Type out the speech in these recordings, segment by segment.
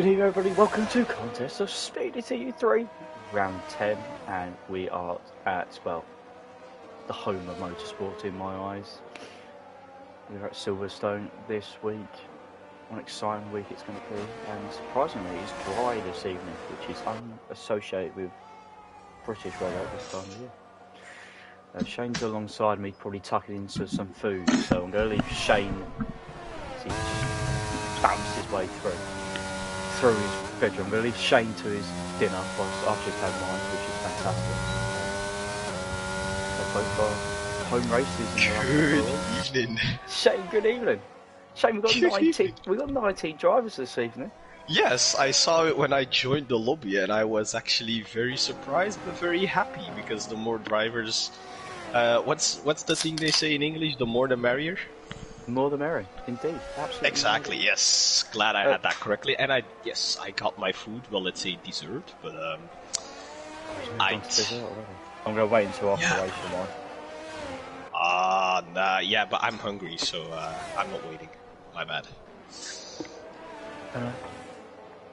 Good evening everybody, welcome to Contest of Speed. It's EU3, round 10, and we are at, well, the home of motorsport in my eyes. We're at Silverstone this week. What an exciting week it's going to be, and surprisingly it's dry this evening, which is unassociated with British weather at this time of year. Shane's alongside me, probably tucking into some food, so I'm going to leave Shane as he bounces his way through his bedroom. I'm going to leave Shane to his dinner after he's had mine, which is fantastic. So far, home races. Good evening. Shane, good evening. Shane, we got 19 drivers this evening. Yes, I saw it when I joined the lobby, and I was actually very surprised but very happy because the more drivers, what's the thing they say in English? The more the merrier. More the merry, indeed. Absolutely. Exactly. Yes. Glad I had that correctly, and I got my food. Well, let's say dessert, but I'm going to wait until after race one. Nah, yeah, but I'm hungry, so I'm not waiting. My bad.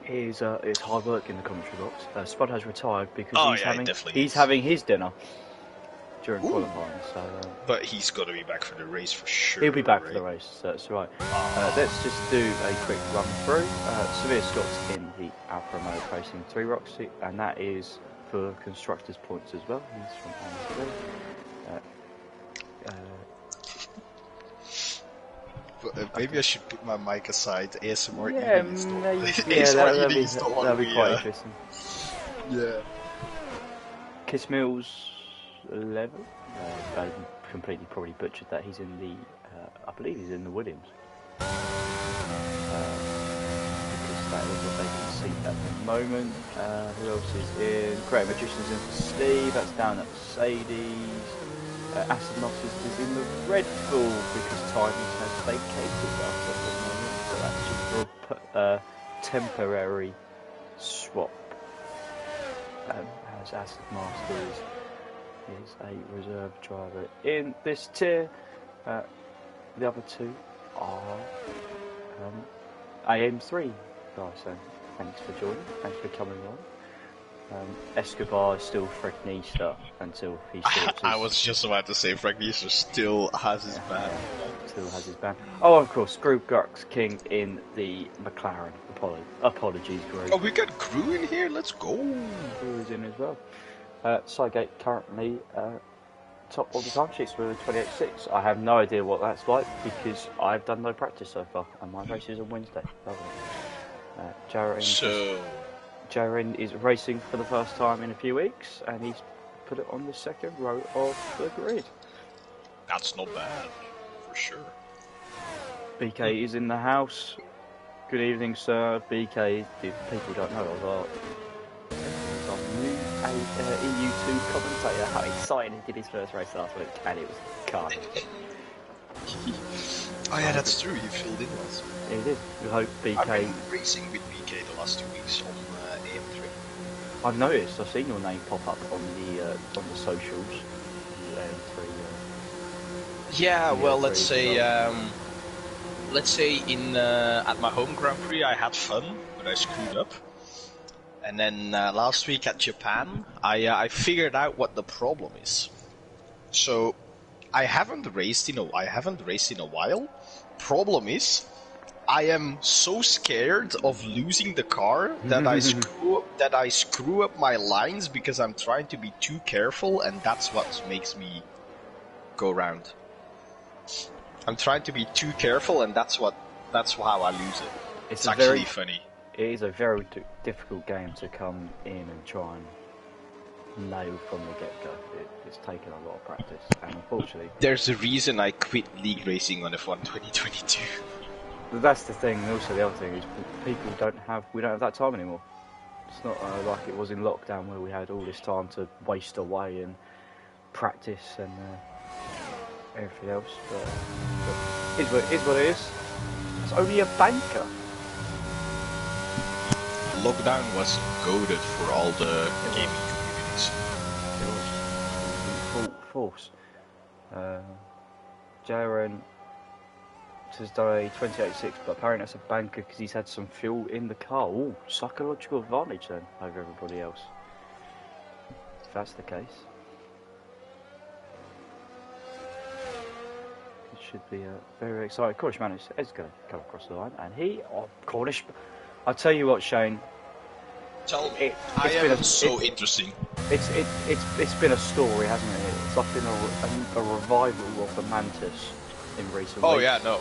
It's hard work in the commentary box. Spud has retired because he's having his dinner during qualifying. So, but he's got to be back for the race for sure. He'll be back for the race. That's right. Let's just do a quick run through. Severe Scott's in the Alfa Romeo Racing 3 Roxy, and that is for constructors' points as well. He's from maybe I should put my mic aside. ASMR that'd be quite interesting. Yeah. Kiss Mills 11. I completely probably butchered that. He's in the, I believe he's in the Williams. Because that is what they can see at the moment. Who else is in? Great Magician's in for Steve. That's down at Mercedes. Acid Moss is in the Red Bull because Timings has vacated us at the moment, so that's just a temporary swap. As Acid Masters is a reserve driver in this tier. The other two are AM3 guys, so thanks for joining, thanks for coming on. Escobar is still Fregnista until he sorts his... I was just about to say Fregnista still has his ban. Still has his ban. Oh, of course, Scroob Gux King in the McLaren. Apologies, Gru. Oh, we got Gru in here? Let's go! Gru is in as well. Sidegate currently top of the time sheets with a 28.6. I have no idea what that's like because I've done no practice so far, and my race is on Wednesday. Jaren is racing for the first time in a few weeks, and he's put it on the second row of the grid. That's not bad, for sure. BK is in the house. Good evening, sir. BK, if people don't know, is our new EU2 commentator. How exciting he did his first race last week, and it was carnage. Oh yeah, that's true, you filled in last week. Yeah, he did. We hope BK... I've been racing with BK the last 2 weeks on AM3. I've noticed, I've seen your name pop up on the socials. AM3, yeah, well, let's say in at my home Grand Prix I had fun, but I screwed up. And then last week at Japan, I figured out what the problem is. So I haven't raced in a while. Problem is, I am so scared of losing the car that I screw up my lines because I'm trying to be too careful, and that's what makes me go round. I'm trying to be too careful, and that's how I lose it. It's actually funny. It is a very difficult game to come in and try and nail from the get-go. It's taken a lot of practice, and unfortunately... There's a reason I quit league racing on F1 2022. That's the thing, and also the other thing is we don't have that time anymore. It's not like it was in lockdown where we had all this time to waste away and practice and everything else. But it is what it is. It's only a banker. Lockdown was goated for all the gaming communities. It was in full force. Jaren has done a 28.6, but apparently that's a banker because he's had some fuel in the car. Ooh, psychological advantage then over everybody else. If that's the case. It should be very exciting. Cornish man is going to come across the line, and Cornish. I'll tell you what, Shane. Tell me, interesting. It's been a story, hasn't it? It's like been a revival of the Mantis in recent weeks. Oh yeah, no.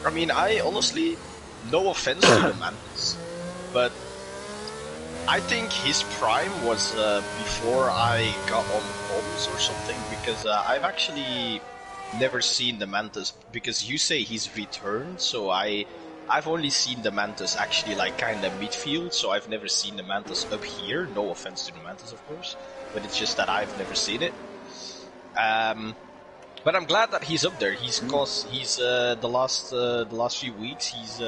I mean, I honestly, no offense to the Mantis, but I think his prime was before I got on comms or something, because I've actually never seen the Mantis, because you say he's returned, so I've only seen the Mantis actually like kind of midfield, so I've never seen the Mantis up here. No offense to the Mantis, of course, but it's just that I've never seen it. But I'm glad that he's up there. He's the last few weeks he's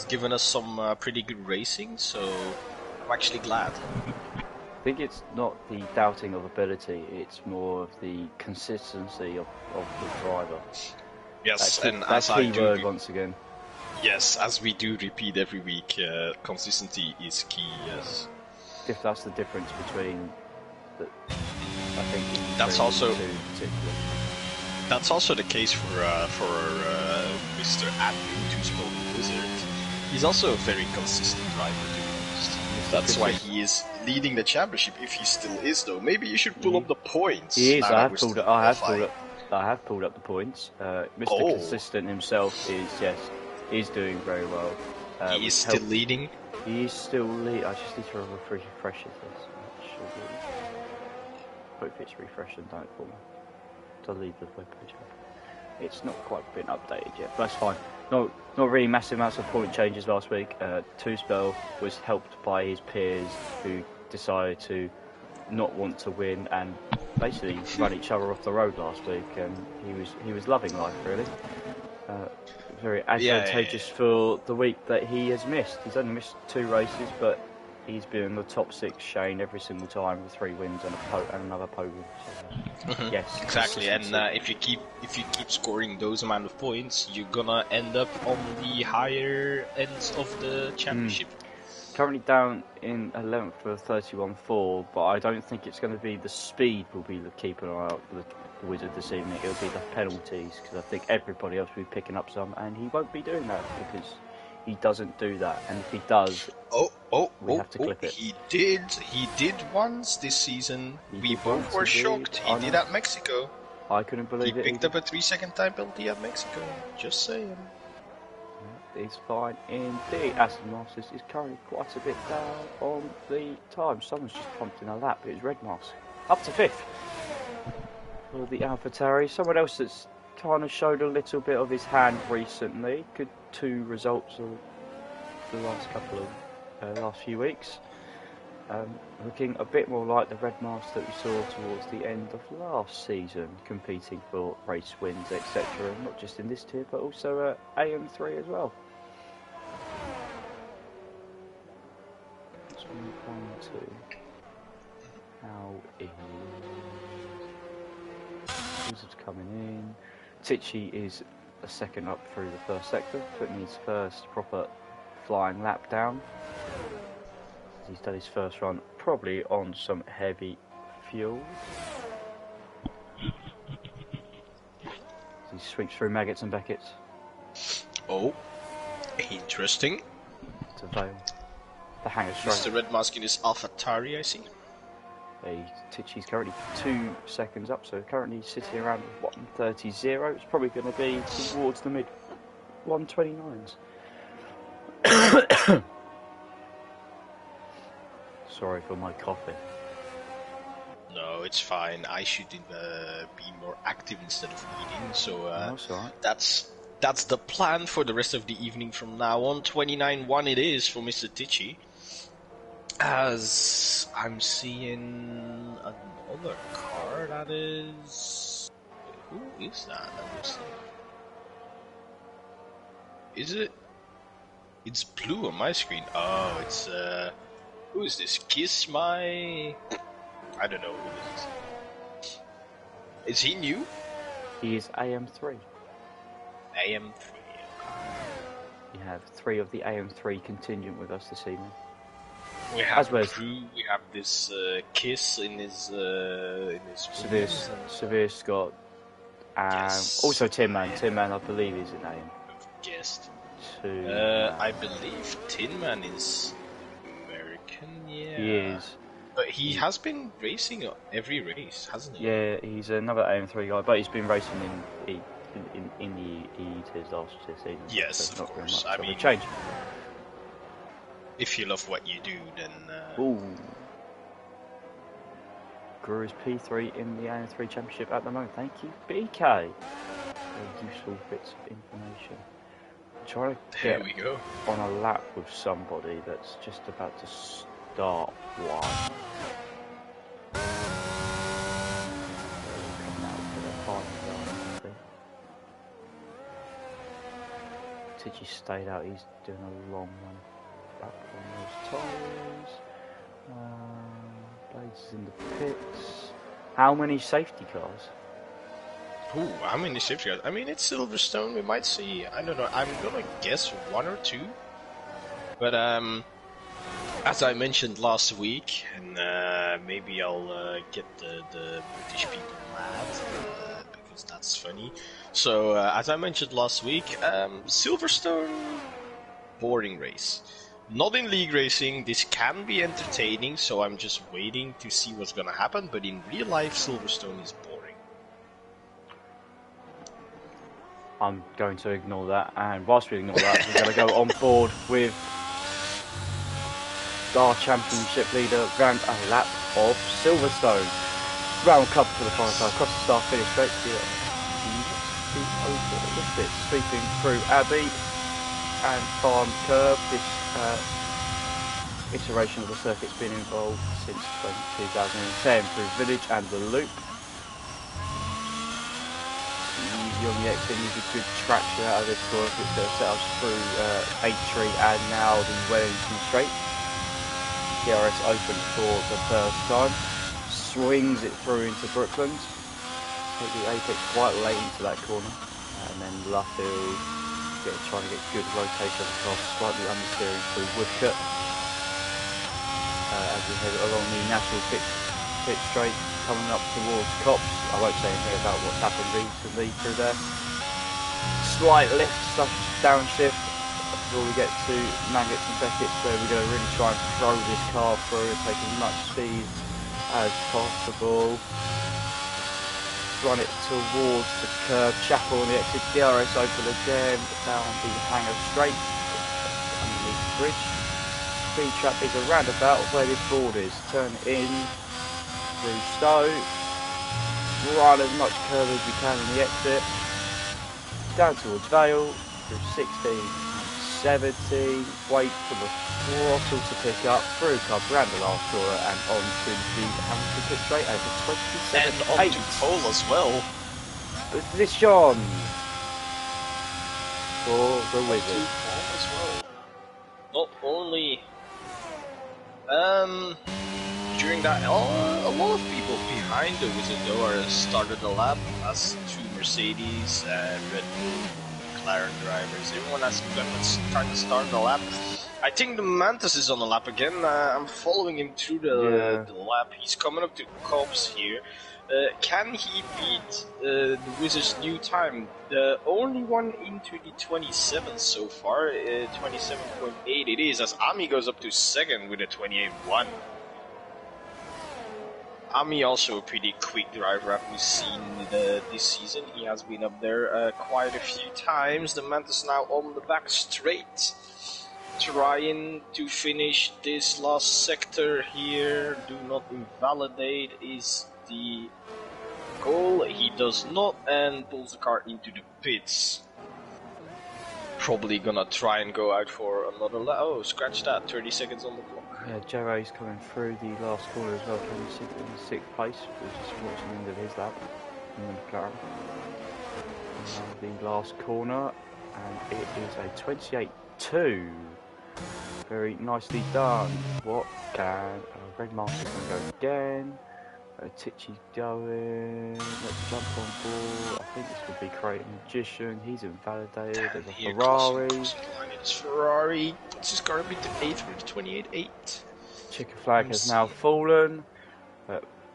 given us some pretty good racing, so I'm actually glad. I think it's not the doubting of ability; it's more of the consistency of the driver. Yes, that's key word once again. Yes, as we do repeat every week, consistency is key. Yes. If that's the difference between, I think that's also the case for Mr. Admin, who's called Wizard. He's also a very consistent driver, to be honest. That's why he is leading the championship. If he still is, though, maybe you should pull up the points. He is. I have pulled up the points. Mr. Consistent himself is doing very well. He is still leading. He is still leading. I just need to refresh this. Hope it's refreshed and don't for me. To leave the webpage. It's not quite been updated yet, but that's fine. Not really massive amounts of point changes last week. Two Spell was helped by his peers who decided to not want to win and basically run each other off the road last week, and he was loving life really. Very advantageous for the week that he has missed. He's only missed 2 races, but he's been in the top 6 Shane every single time with 3 wins and another podium. So, yes, exactly. And if you keep scoring those amount of points, you're gonna end up on the higher ends of the championship. Currently down in 11th for 31.4, but I don't think it's going to be the speed we'll be keeping an eye out for the Wizard this evening. It'll be the penalties, because I think everybody else will be picking up some, and he won't be doing that because he doesn't do that. And if he does, we have to clip it. He did once this season. We both were shocked. He did at Mexico. I couldn't believe it. He picked up a 3-second time penalty at Mexico. Just saying. It's fine indeed. Aston Masters is currently quite a bit down on the time. Someone's just pumped in a lap, but it's Red Mask. Up to 5th for the AlphaTauri. Someone else that's kind of showed a little bit of his hand recently. Good 2 results of the last few weeks. Looking a bit more like the Red Mask that we saw towards the end of last season, competing for race wins, etc. Not just in this tier, but also AM3 as well. Let's move on to how Wizards coming in. Tichy is a second up through the first sector, putting his first proper flying lap down. He's done his first run probably on some heavy fuel. He swings through Maggots and Beckett's. Oh, interesting. To Vale. The hanger straight. Mr. Red Mask in his AlphaTauri, I see. Tichy's currently 2 seconds up, so currently sitting around 1:30.0. It's probably going to be towards the mid 1:29s. Sorry for my coffee. No, it's fine. I should be more active instead of eating. So that's the plan for the rest of the evening from now on. 29-1 it is for Mr. Tichy. As I'm seeing another car that is... Who is that? Is it? It's blue on my screen. Oh, it's... Who is this? Kiss my... I don't know who this is. Is he new? He is AM3. AM3. We have 3 of the AM3 contingent with us this evening. We have well Crew. We have this Kiss in his Severe Scott, and Yes. also Tin Man. Tin Man, I believe, is in AM. Guessed. 2. I believe Tin Man is American. Yeah. He is. But he has been racing every race, hasn't he? Yeah, he's another AM3 guy, but he's been racing in the E2s last season. Yes, so of not very course. much I of a mean, change. if you love what you do, then. Ooh. Guru is P3 in the AM3 Championship at the moment. Thank you, BK. Very useful bits of information. I'm trying to There we go. on a lap with somebody that's just about to start one. Coming out for the final round, I think. Tiji stayed out, he's doing a long one back on those tyres. Blades is in the pits. How many safety cars? Ooh, how many safety cars? I mean, it's Silverstone. We might see. I don't know. I'm gonna guess 1 or 2. But as I mentioned last week, and maybe I'll get the British people mad because that's funny. So as I mentioned last week, Silverstone boring race. Not in league racing. This can be entertaining, so I'm just waiting to see what's gonna happen. But in real life, Silverstone is boring. I'm going to ignore that, and whilst we ignore that, we're going to go on board with our championship leader round a lap of Silverstone. Round cover for the final time, across the start finish straight to the sweeping through Abbey and Farm Curve. This iteration of the circuit's been involved since 2010 through Village and the Loop. Easy on the exit, needs a good traction out of this corner, which is going to set us through H3 and now the Wellington Straight. DRS open for the first time, swings it through into Brooklands, take the apex quite late into that corner, and then Luffield trying to get good rotation of the car, slightly understeering through Woodcut as we head along the National Pit Straight, coming up towards Cops. I won't say anything about what's happened recently through there. Slight lift, downshift before we get to Mangots and Beckett's, where we're going to really try and throw this car through and take as much speed as possible. Run it towards the curve, Chapel on the exit, DRS open again, down the Hangar Straight, underneath the bridge. Speed trap is a roundabout where this board is. Turn in through Stowe, run as much curve as we can on the exit, down towards Vale, through 16 and 70, wait for the throttle to pick up, through Club, round the last corner and on to the Hamilton Pit Straight over 27. And on to pole as well. Position for the Wizard. As well. Not only during that, a lot of people behind the Wizard though started the lap as 2 Mercedes, Red Bull, McLaren drivers. Everyone has trying to start the lap. I think the Mantis is on the lap again. I'm following him through the lap. He's coming up to Cobbs here. Can he beat the Wizard's new time? The only one into the 27 so far, 27.8 it is, as Ami goes up to second with a 28.1. Ami also a pretty quick driver, as we've seen this season. He has been up there quite a few times. The Mantis now on the back straight, trying to finish this last sector here. Do not invalidate is the goal. He does not, and pulls the car into the pits. Probably gonna try and go out for another lap. Oh, scratch that, 30 seconds on the clock. Yeah, Jerry's coming through the last corner as well, in 6th place, which is towards the end of his lap in the McLaren. The last corner, and it is a 28.2. Very nicely done. What can Red Master's going to go again? Tichy going. Let's jump on board. I think this could be Creative Magician. He's invalidated. There's a Here Ferrari. crossing the line, it's Ferrari. What's his car beat the 8th with 28.8? Chicken flag has now fallen.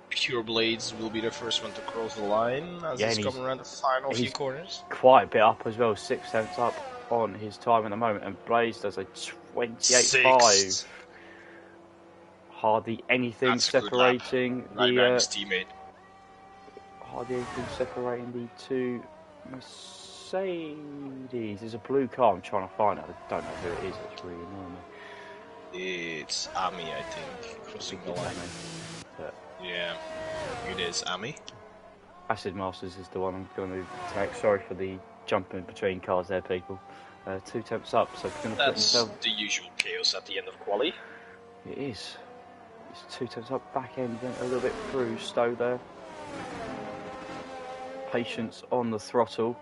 Pure Blades will be the first one to cross the line as he's coming around the final few corners. Quite a bit up as well, 6 tenths up on his time at the moment, and Blades does a 28.5. Hardly anything That's separating right behind his teammate. Hardly anything separating the two Mercedes. There's a blue car I'm trying to find. I don't know who it is. It's really annoying me. It's Ami, I think, crossing the line. Yeah, it is Ami. Acid Masters is the one I'm going to take. Sorry for the jumping between cars there, people. 2 tenths up, so it's going to put himself... That's the usual chaos at the end of quali. It is. It's 2 tenths up, back end, went a little bit through Stowe there. Patience on the throttle.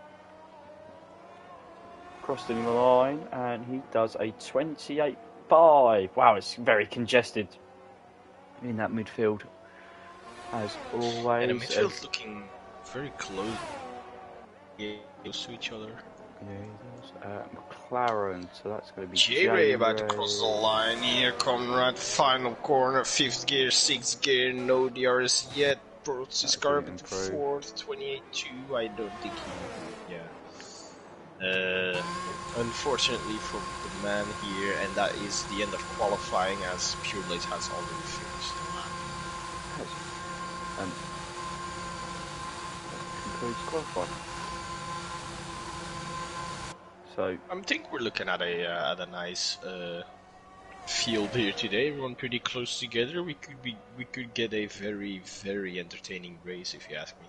Crossing the line, and he does a 28.5. Wow, it's very congested in that midfield, as always. And the midfield's looking very close to each other. Yeah, McLaren, so that's going to be J-Ray about to cross the line. Here come right final corner, 5th gear, 6th gear, no DRS yet. Brought his car up to 4th, 28.2. I don't think he... Yeah. Unfortunately for the man here, and that is the end of qualifying as Pure Blades has already finished the lap. And that concludes qualifying. So I think we're looking at a nice field here today. Everyone pretty close together. We could get a very, very entertaining race if you ask me.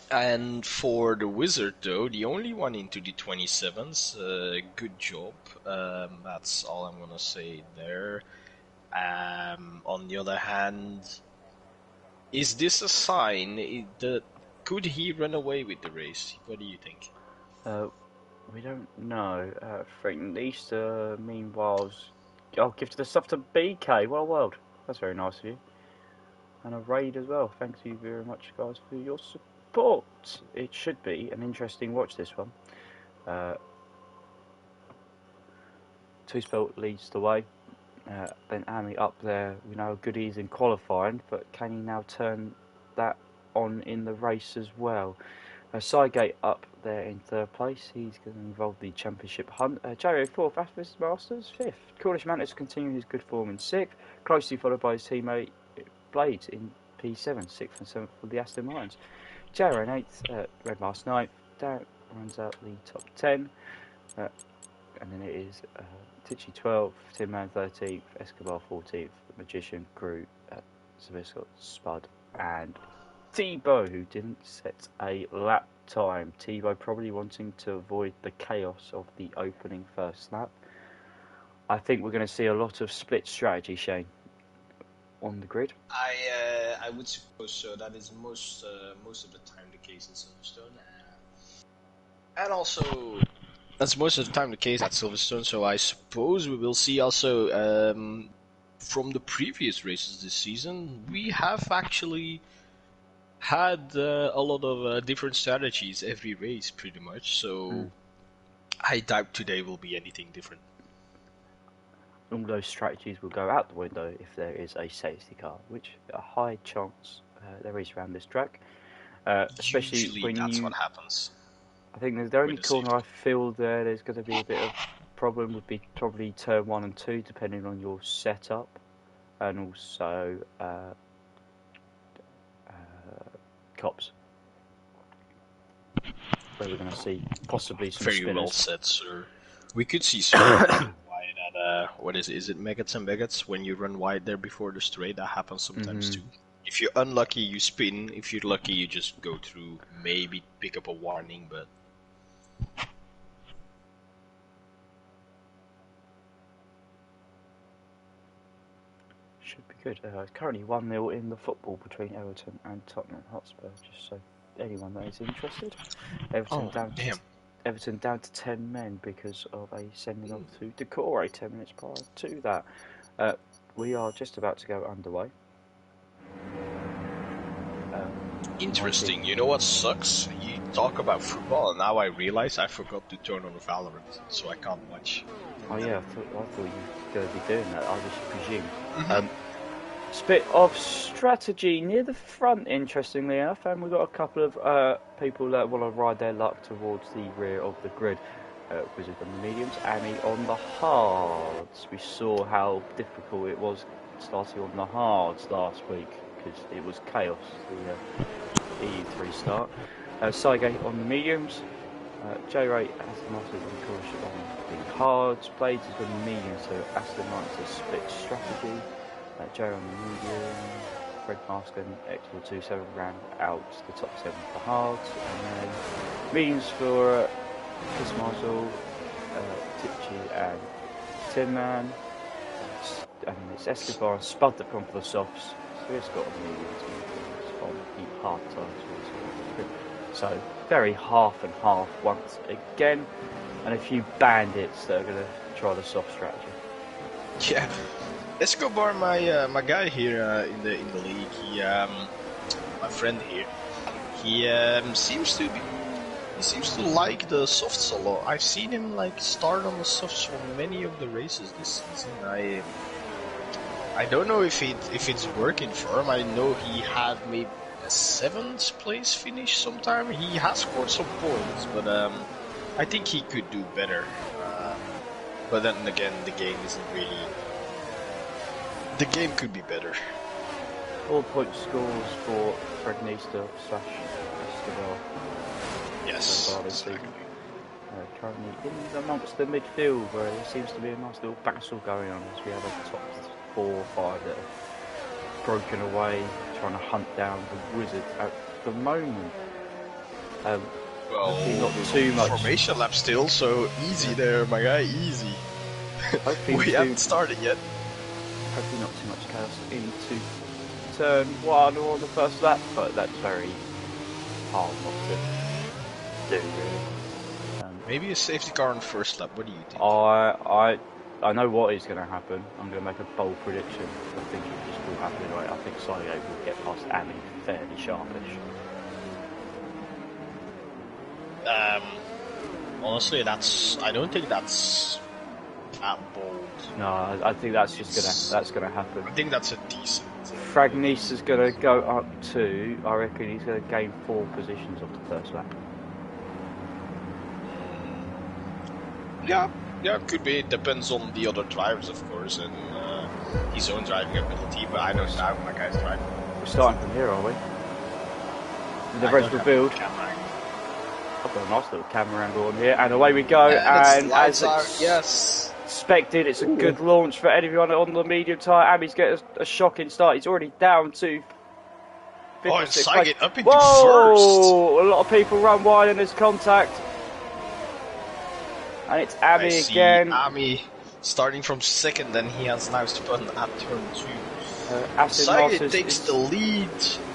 And for the Wizard though, the only one into the 27s, good job. That's all I'm gonna say there. On the other hand, is this a sign that could he run away with the race? What do you think? We don't know. Frank Easter, meanwhile, I'll give the stuff to BK. Well, world. That's very nice of you. And a raid as well. Thank you very much, guys, for your support. It should be an interesting watch, this one. Two-Spelt leads the way. Then Ami up there. We know how good he is in qualifying, but can he now turn that on in the race as well? Sidegate up there in 3rd place. He's going to involve the championship hunt. Jerry 4th, Athos Masters 5th. Cornish Mantis continuing his good form in 6th, closely followed by his teammate Blades in P7, 6th and 7th for the Aston Martins. Jerry in 8th, Red Mask 9th. Darren runs out the top 10. And then it is Tichy 12th, Tin Man 13th, Escobar 14th, the Magician, Crew, Zabisco, Spud, and Tebow, who didn't set a lap time. Tebow probably wanting to avoid the chaos of the opening first lap. I think we're going to see a lot of split strategy, Shane, on the grid. I would suppose so. That is most of the time the case in Silverstone, and also that's most of the time the case at Silverstone. So I suppose we will see also from the previous races this season, we have actually had a lot of different strategies every race, pretty much. So I doubt today will be anything different. All those strategies will go out the window if there is a safety car, which a high chance there is around this track. Especially usually when that's what happens. I think the only corner I feel there's going to be a bit of problem would be probably turn 1 and 2, depending on your setup, and also cops, where we're going to see possibly some very spinners. Well said, sir. We could see some wide at what is it Megads and Megads when you run wide there before the straight. That happens sometimes too. If you're unlucky, you spin. If you're lucky, you just go through. Maybe pick up a warning, but. Should be good. It's currently 1-0 in the football between Everton and Tottenham Hotspur, just so anyone that is interested. Everton down to 10 men because of a sending off to Decore 10 minutes prior to that. we are just about to go underway. Interesting. You know what sucks? You talk about football, and now I realize I forgot to turn on Valorant, so I can't watch. Oh yeah, I thought you were going to be doing that. I just presumed. It's a bit of strategy near the front, interestingly enough, and we've got a couple of people that want to ride their luck towards the rear of the grid. Wizard on the mediums, Annie on the hards. We saw how difficult it was starting on the hards last week because it was chaos, the EU3 start. Cygate on the mediums, J-Ray, Aston Martin and Caution on the hards. Blades is on the mediums, so Aston Martin's split strategy. J on the medium, Fred Mask and X427 round out the top 7 for hards, and then mediums for Kiss Marshall, Tipchi and Tin Man, and it's Escobar and Spud that come for the softs. So it's got a medium on the hard side. So very half and half once again, and a few bandits that are going to try the soft strategy. Yeah, Escobar, my guy here in the league. He my friend here. He seems to like the softs a lot. I've seen him like start on the softs for many of the races this season. I don't know if it's working for him. I know he had maybe a 7th place finish sometime. He has scored some points, but I think he could do better. But then again, the game isn't really. The game could be better. All point scores for Fregnista / Escobar. Yes, exactly. Currently in amongst the midfield, where there seems to be a nice little battle going on as we have a top 4 or 5 that are broken away, trying to hunt down the Wizard at the moment. Well, not too much formation lap still, so easy there, my guy, easy. We haven't started yet. Hopefully not too much chaos into turn 1 or the first lap, but that's very hard not to do, really. Maybe a safety car on first lap. What do you think? I know what is going to happen. I'm going to make a bold prediction. I think it just will happen anyway. I think Sage will get past Annie fairly sharpish. Honestly, I don't think that's that bold. No, I think that's gonna happen. I think that's a decent. Fragnista's going to go up to. I reckon he's going to gain 4 positions off the first lap. Yeah, could be. It depends on the other drivers, of course, and his own driving ability, but I don't doubt my guy's driving. We're starting from here, are we? With the race revealed. I've got a nice little camera angle on here, and away we go. And as expected, it's a good launch for everyone on the medium tyre. Ami's getting a shocking start. He's already down to 56. Oh, and Saget up into first. A lot of people run wide in this contact. And it's Ami again. Ami starting from second, then he has now spun at turn 2. Saget takes the lead.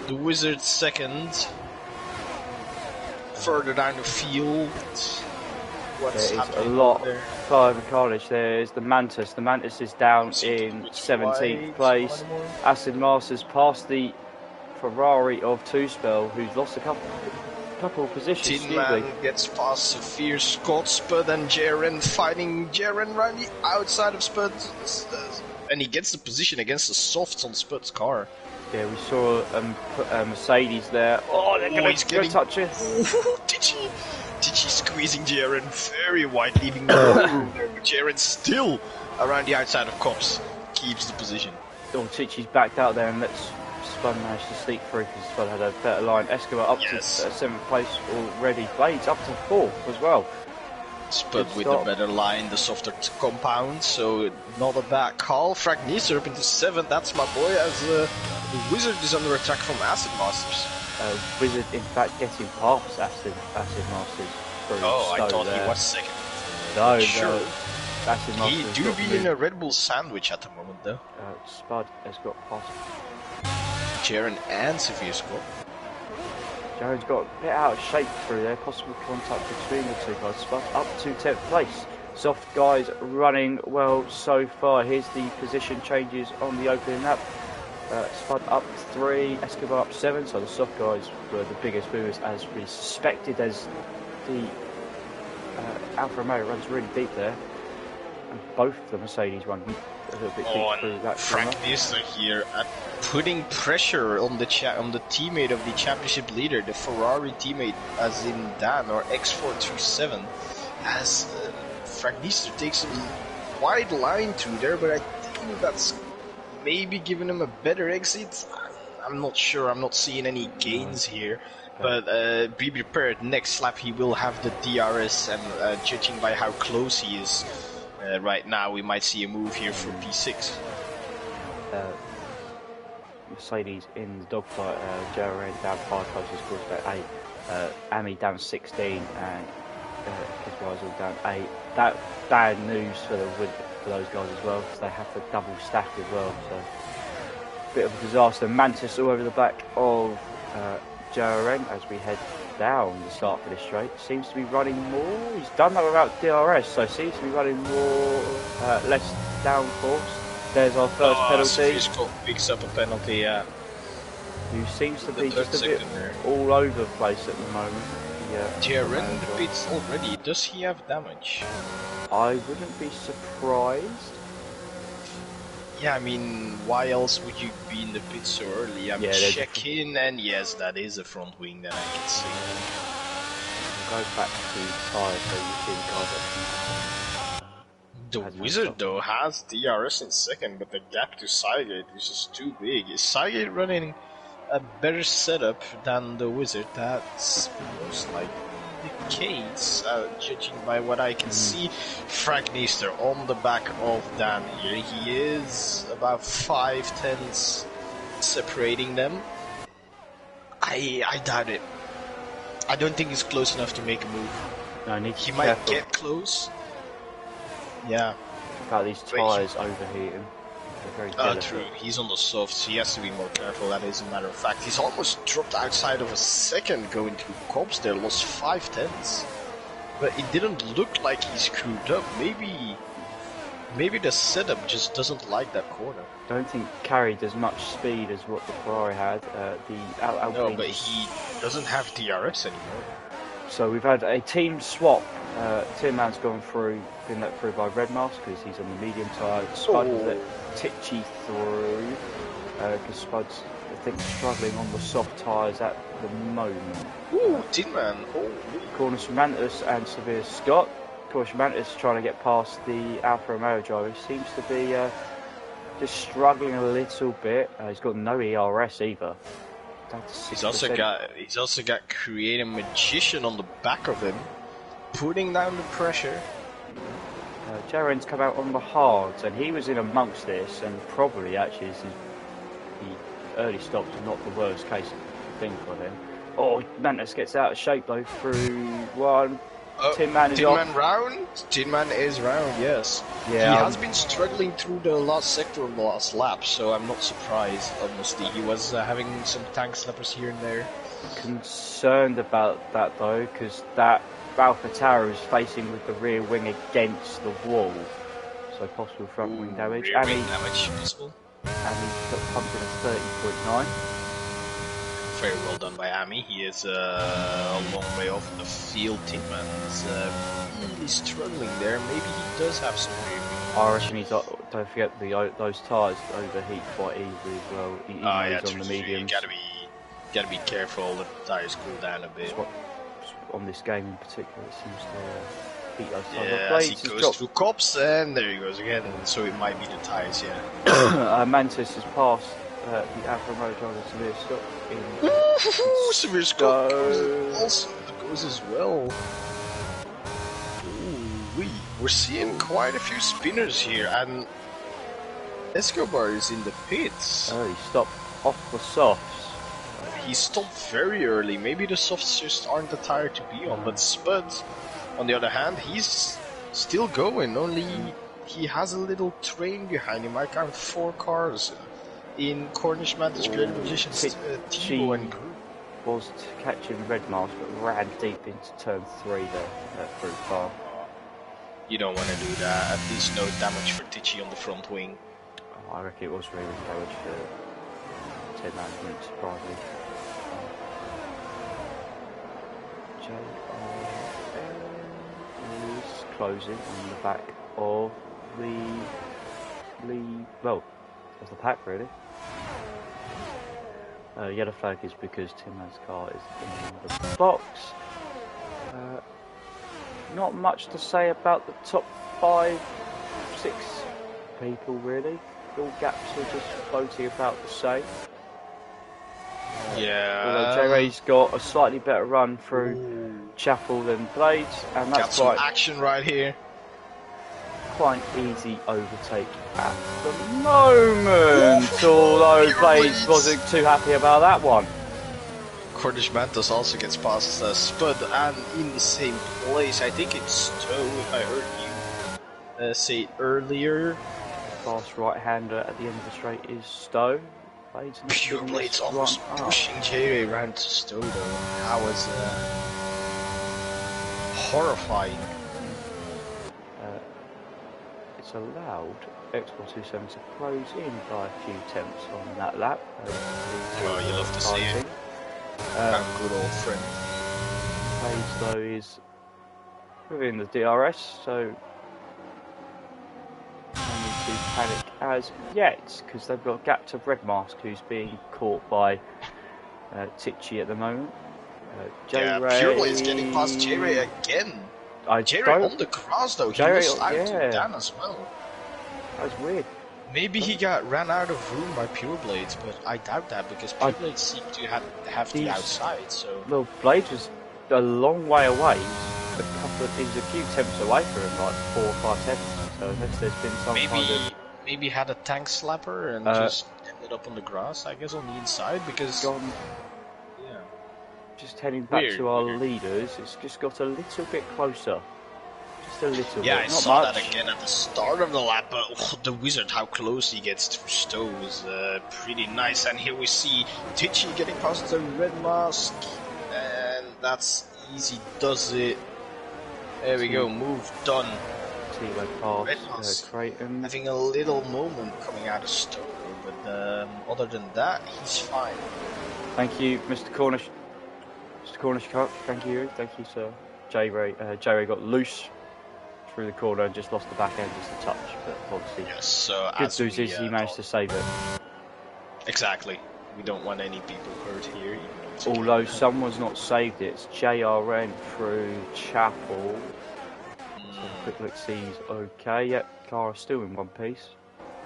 The Wizard second. Further down the field. What's there is happening a lot there? further college. There's the Mantis. The Mantis is down in 17th place. Acid Masters past the Ferrari of Two Spell, who's lost a couple of positions. Tin Man gets past Sophia Scott, Spud and Jaren fighting Jaren right the outside of Spud. And he gets the position against the softs on Spud's car. Yeah, we saw Mercedes there. Oh, they're going to touch it. Did she squeezing Jaren very wide, leaving Jaren still around the outside of Cops. Keeps the position. Oh, Tichi's backed out there and lets Spud manage to sneak through because Spud had a better line. Escobar up to 7th place already. Blades up to 4th as well. Spud with a better line, the softer compound, so not a bad call. Fragnister up into 7th, that's my boy, as the Wizard is under attack from Acid Masters. Wizard, in fact, getting past Acid Masters. I thought he was second. No, sure. No. Acid Masters. He do be in a Red Bull sandwich at the moment, though. Spud has got past Jaren and Sophia Scott. Jaren's got a bit out of shape through there. Possible contact between the two guys. Spud up to 10th place. Soft guys running well so far. Here's the position changes on the opening lap. Spud up 3, Escobar up 7, so the soft guys were the biggest movers as we suspected, as the Alfa Romeo runs really deep there, and both the Mercedes run a little bit deep through that corner. Frank Nister here putting pressure on the teammate of the championship leader, the Ferrari teammate, as in Dan or X427, as Frank Nister takes a wide line through there, but I think that's maybe giving him a better exit. I'm not sure. I'm not seeing any gains here. But be prepared. Next lap he will have the DRS, and judging by how close he is right now, we might see a move here for P6. Mercedes in the dogfight. Jerry down 5 closest scores about 8. Ami down 16, and his guys all down 8. That bad news for those guys as well, because they have to double stack as well. So bit of a disaster. Mantis all over the back of Jareng as we head down the start for this straight. Seems to be running more. He's done that without DRS, so seems to be running more, less downforce. There's our first penalty. Scott picks up a penalty, yeah. Who seems to be just a bit all over the place at the moment. Jareng in the pits already. Does he have damage? I wouldn't be surprised. Yeah, I mean, why else would you be in the pit so early? I'm checking, and yes, that is a front wing that I can see. We'll go back to tyres so you see the guys The Wizard, though, has DRS in second, but the gap to Cygate is just too big. Is Cygate running a better setup than the Wizard? That's most likely the case, judging by what I can see. Frank Nister on the back of Dan here. He is about 5 tenths separating them. I doubt it. I don't think he's close enough to make a move. No, he might get close. Yeah. About these tyres overheating. True. He's on the softs. He has to be more careful. That is a matter of fact. He's almost dropped outside of a second going through Cobbs there. Lost 5 tenths. But it didn't look like he screwed up. Maybe the setup just doesn't like that corner. I don't think carried as much speed as what the Ferrari had. No, but he doesn't have DRS anymore. So we've had a team swap. Tin Man's been let through by Red Mask because he's on the medium tyre. Spud has let Tichy through because Spud's, I think, struggling on the soft tyres at the moment. Ooh, Tin Man. Corners from Mantis and Severe Scott. Corners from Mantis trying to get past the Alfa Romeo driver. Seems to be just struggling a little bit. He's got no ERS either. He's also got Creative Magician on the back of him, putting down the pressure. Jaren's come out on the hards, and he was in amongst this, and probably actually the early stops are not the worst case thing for him. Oh, Mantis gets out of shape though through one. Tin Man is round. Tin Man is round. Yes. Yeah. He has been struggling through the last sector of the last lap, so I'm not surprised. Honestly, he was having some tank slappers here and there. Concerned about that though, because that Alpha Tower is facing with the rear wing against the wall, so possible front wing damage. Rear wing damage possible. And he's got pumped in a 30.9. Very well done by Ami. He is a long way off the field. Tin Man is really struggling there. Maybe he does have some rear wing. I reckon he's don't forget those tyres overheat quite easily as well. He's on the medium. You gotta be careful. The tyres cool down a bit. On this game in particular, it seems to heat those tyres. Yeah, as he goes through Cops, and there he goes again. So it might be the tyres, yeah. Mantis has passed the Alfa Romeo driver Severe Scott. Severe Scott also goes as well. We're seeing quite a few spinners here, and Escobar is in the pits. He stopped off the softs. He stopped very early. Maybe the softs just aren't the tire to be on, but Spud, on the other hand, he's still going. Only he has a little train behind him. I count 4 cars in Cornish Mantis creative positions. Tibo and Group was catching Red Mask, but ran deep into turn 3 there through far. You don't want to do that. At least no damage for Tichy on the front wing. Oh, I reckon it was really damage for 10 management, surprisingly. JRN is closing on the back of the of the pack, really. Yellow flag is because Tim Man's car is in the box. Not much to say about the top 5, 6 people, really. All gaps are just floating about the same. Yeah. Although J-Ray's got a slightly better run through Chapel than Blades, and that's got some action right here. Quite easy overtake at the moment, although Blades wasn't too happy about that one. Cornish Mantos also gets past Spud and in the same place. I think it's Stowe, if I heard you say earlier. Fast right-hander at the end of the straight is Stowe. Pure Blades almost pushing J-Ray around to Stowe though. That was horrifying. It's allowed X427 to close in by a few tenths on that lap. Oh, you love to see it. Good old friend. Blades though is within the DRS, so no need to panic as yet, because they've got a gap to Red Mask, who's being caught by Tichy at the moment. J-Ray... Pure Blade's getting past J-Ray again. J-Ray on the grass though, he was out to Dan as well. That was weird. Maybe he got ran out of room by Pure Blades, but I doubt that because Pure Blades seem to have the outside. So well, Blades was a long way away. He's a few tenths away from him, like 4 or 5 tenths. So unless there's been some kind of maybe had a tank slapper and just ended up on the grass, I guess on the inside because just heading back to our leaders, it's just got a little bit closer. Just a little bit. Yeah, I not saw much. that again at the start of the lap, but the Wizard, how close he gets to Stowe is pretty nice. And here we see Tichy getting past the Red Mask, and that's easy does it. There we go, move done. Red Mask Creighton. Having a little moment coming out of Stowe, but other than that, he's fine. Thank you, Mr. Cornish. Mr. Cornish Cup, thank you, sir. J-Ray got loose through the corner and just lost the back end just a touch, but obviously good news is he managed to save it. Exactly. We don't want any people hurt here. Although someone's not saved it, it's JRN through Chapel. So quick look sees okay. Yep, car is still in one piece.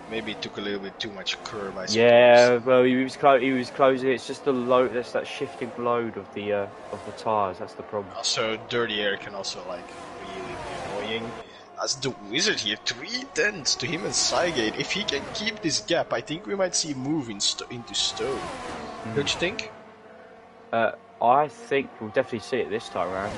Maybe it took a little bit too much curve, I suppose. Yeah, well, he was closing. It's just the load. That's that shifting load of the tires. That's the problem. Also, dirty air can also really be annoying. As the Wizard here, 3 tenths to him and Cygate. If he can keep this gap, I think we might see a move into Stowe. Don't you think? I think we'll definitely see it this time around.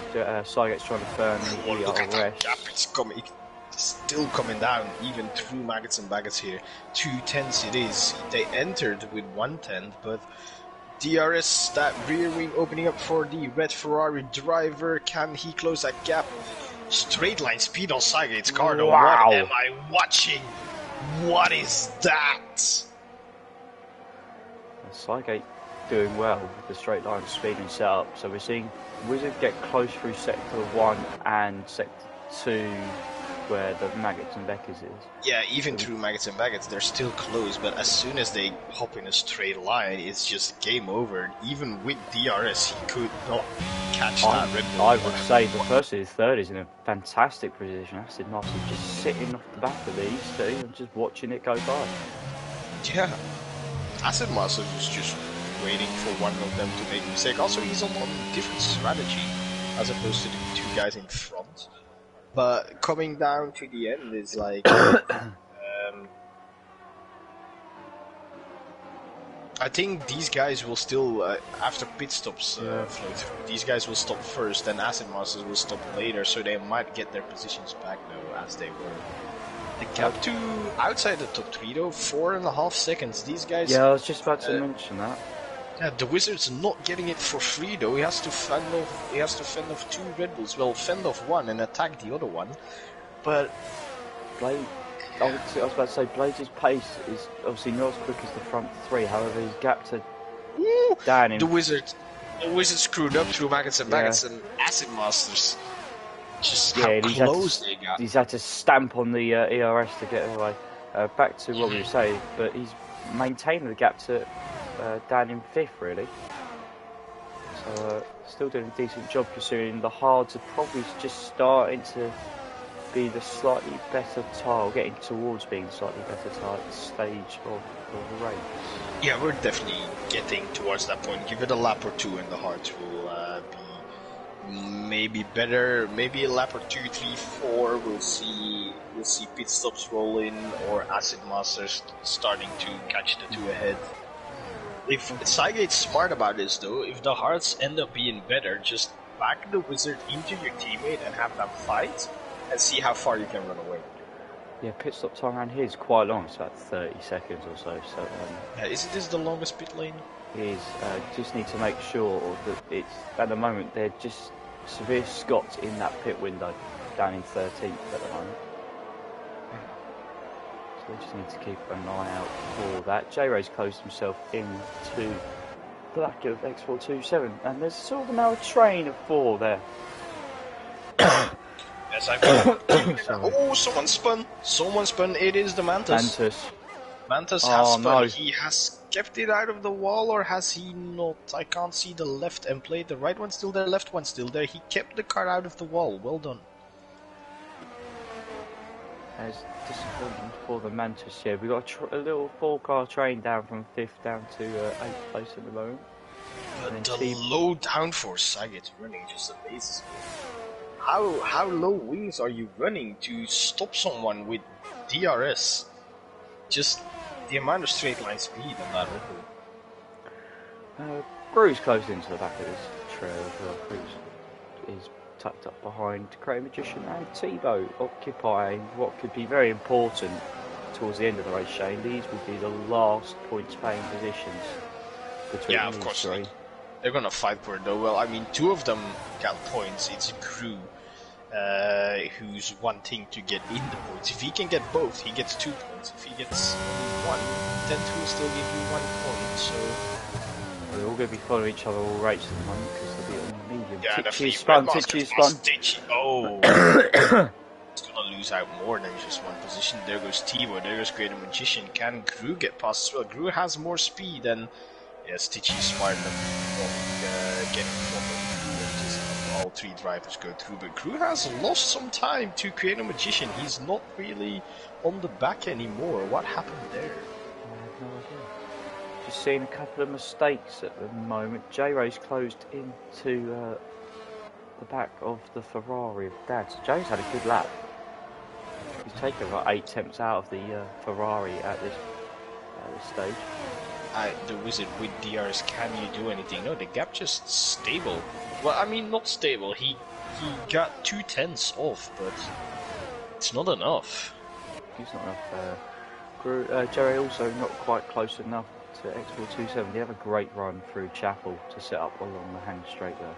Cygate's trying to burn the look at that DRS. gap. It's coming. Still coming down, even through maggots and baggots here. 2 tenths it is. They entered with 1 tenth, but DRS, that rear wing opening up for the red Ferrari driver. Can he close that gap? Straight line speed on Cygate's car though. Wow. What am I watching? What is that? Cygate doing well with the straight line speed and setup. So we're seeing Wizard get close through sector 1 and sector 2. Where the maggots and Beckers is. Yeah, even through maggots and baggots, they're still close, but as soon as they hop in a straight line, it's just game over. Even with DRS, he could not catch that Red Bull. I would say the person is third is in a fantastic position. Acid Master just sitting off the back of these two and just watching it go by. Yeah, Acid Master is just waiting for one of them to make a mistake. Also, he's on a different strategy as opposed to the 2 guys in front. But coming down to the end is like, I think these guys will still, after pit stops flow through, these guys will stop first, and Acid Masters will stop later, so they might get their positions back though, as they were. The gap to outside the top 3 though, 4.5 seconds. These guys. Yeah, I was just about to mention that. Yeah, the Wizard's not getting it for free though. He has to fend off. He has to fend off 2 Red Bulls. Well, fend off one and attack the other one. but Blade. I was about to say, Blades' pace is obviously not as quick as the front three. However, his gap to Dan in the wizard screwed up through Maggots and Yeah. Acid Masters. Just Yeah, how and he's had close to, they got. he's had to stamp on the ERS to get away. Back to what we were saying, but he's maintained the gap to Dan in fifth, really. So still doing a decent job considering the hards are probably just starting to be the slightly better tile, getting towards being the slightly better tile at the stage of the race. Yeah, we're definitely getting towards that point. Give it a lap or two and the hearts will be maybe better. Maybe a lap or 2, 3, 4. We'll see pit stops roll in or Acid Masters starting to catch the two ahead. If Cygate's smart about this though, if the hearts end up being better, just back the wizard into your teammate and have them fight and see how far you can run away. Yeah, pit stop time around here is quite long. It's about 30 seconds or so. So isn't this the longest pit lane? it is. Just need to make sure that it's at the moment they're just severe Scots in that pit window, down in 13th at the moment. So we just need to keep an eye out for that. J-Ray's closed himself into black of X427, and there's sort of now a train of 4 there. Yes, I've got. Oh, someone spun. It is the Mantis. Mantis has spun. No. He has kept it out of the wall, or has he not? I can't see the left end plate. The right one's still there, left one's still there. He kept the car out of the wall. Well done. There's disappointment for the Mantis. Yeah, we got a little 4-car train down from 5th down to 8th place at the moment. But the low downforce Saget's running just amazes me. How low wings are you running to stop someone with DRS? Just the amount of straight line speed on that road. Gru's closed into the back of his trail as well. Gru's is tucked up behind Cray Magician and Tebow, occupying what could be very important towards the end of the race, Shane. These would be the last points paying positions between of these course. three. They're gonna fight for it though. Well, I mean, 2 of them got points. It's Gru who's wanting to get in the points. If he can get both, he gets 2 points. If he gets only 1, then 2 will still give you 1 point. So they're all going to be following each other all races at the moment because they'll be on medium. yeah, Titchy spun. Oh, he's gonna lose out more than just 1 position. There goes Tivo. There goes Greater Magician. Can Gru get past as well? Gru has more speed and yes, Titchy's smart enough getting forward. All 3 drivers go through, but Gru has lost some time to Create a Magician. He's not really on the back anymore. What happened there? I have no idea. Just seeing a couple of mistakes at the moment. J-Ray's closed into the back of the Ferrari of Dad. So Jay's had a good lap. He's taken about 8 attempts out of the Ferrari at this stage. The wizard with DRS, can you do anything? No, the gap just stable. Well, I mean, not stable. He got 2 tenths off, but it's not enough. He's not enough. Jerry also not quite close enough to X427. They have a great run through Chapel to set up along the hang straight there.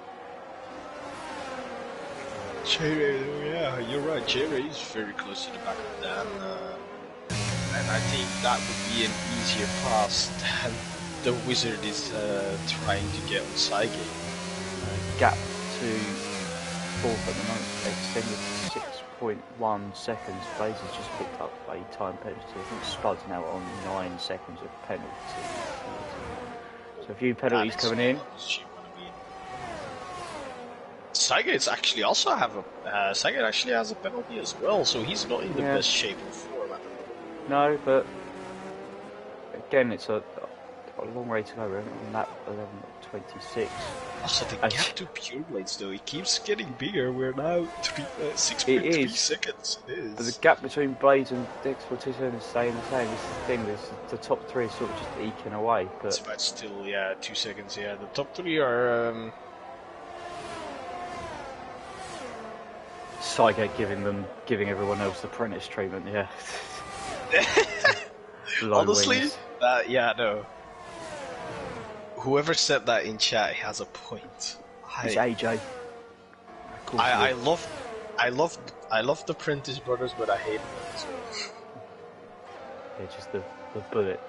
Yeah, you're right. Jerry is very close to the back of Dan. And I think that would be an easier pass than the wizard is trying to get on Cygate. Gap to 4th at the moment, extended to 6.1 seconds. Blaze has just picked up a time penalty. I think Spud's now on 9 seconds of penalty. So a few penalties coming in. Cygate actually also have Cygate actually has a penalty as well, so he's not in the best shape of form at the moment. No, but again, it's a long way to go. We're on lap 11.26. Also, the gap to Pure Blades though, it keeps getting bigger. We're now 6.3 seconds. It is. But the gap between Blades and X427 is staying the same. This is the thing. The top 3 are sort of just eking away. But it's about still 2 seconds. Yeah, the top 3 are. Cygate giving everyone else the apprentice treatment. Yeah. Honestly, no. Whoever said that in chat has a point. It's AJ. I love I love the Prentice brothers, but I hate them. So. Yeah, just the bullet.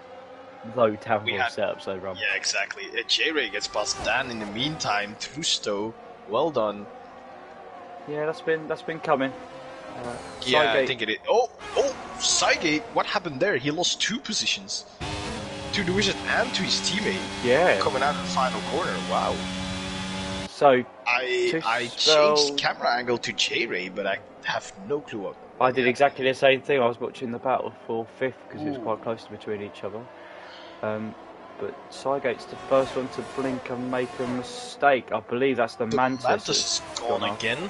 Low downhill setups they run. Yeah, exactly. J-Ray gets past Dan in the meantime through Stowe. Well done. Yeah, that's been coming. Yeah, I think it is. Oh, Sygate, what happened there? He lost 2 positions. To the Wizard and to his teammate. Yeah. Coming out of the final corner, wow. So, I changed camera angle to J-Ray, but I have no clue what. I did exactly the same thing. I was watching the battle for 5th because it was quite close between each other. But Sygate's the first one to blink and make a mistake. I believe that's the Mantis. Mantis is gone again.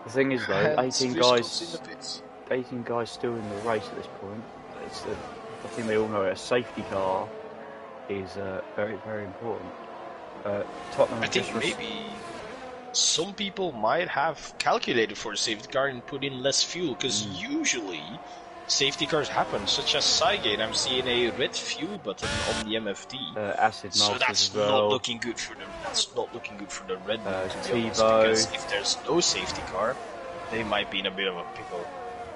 The thing is though, 18 guys still in the race at this point. I think they all know a safety car is very, very important. Tottenham. I think maybe some people might have calculated for a safety car and put in less fuel, because usually safety cars happen, such as Sygate. I'm seeing a red fuel button on the MFD. Acid so that's as well. not looking good for them. That's not looking good for the Red Bull, to be honest, T-Bow. because if there's no safety car, they might be in a bit of a pickle.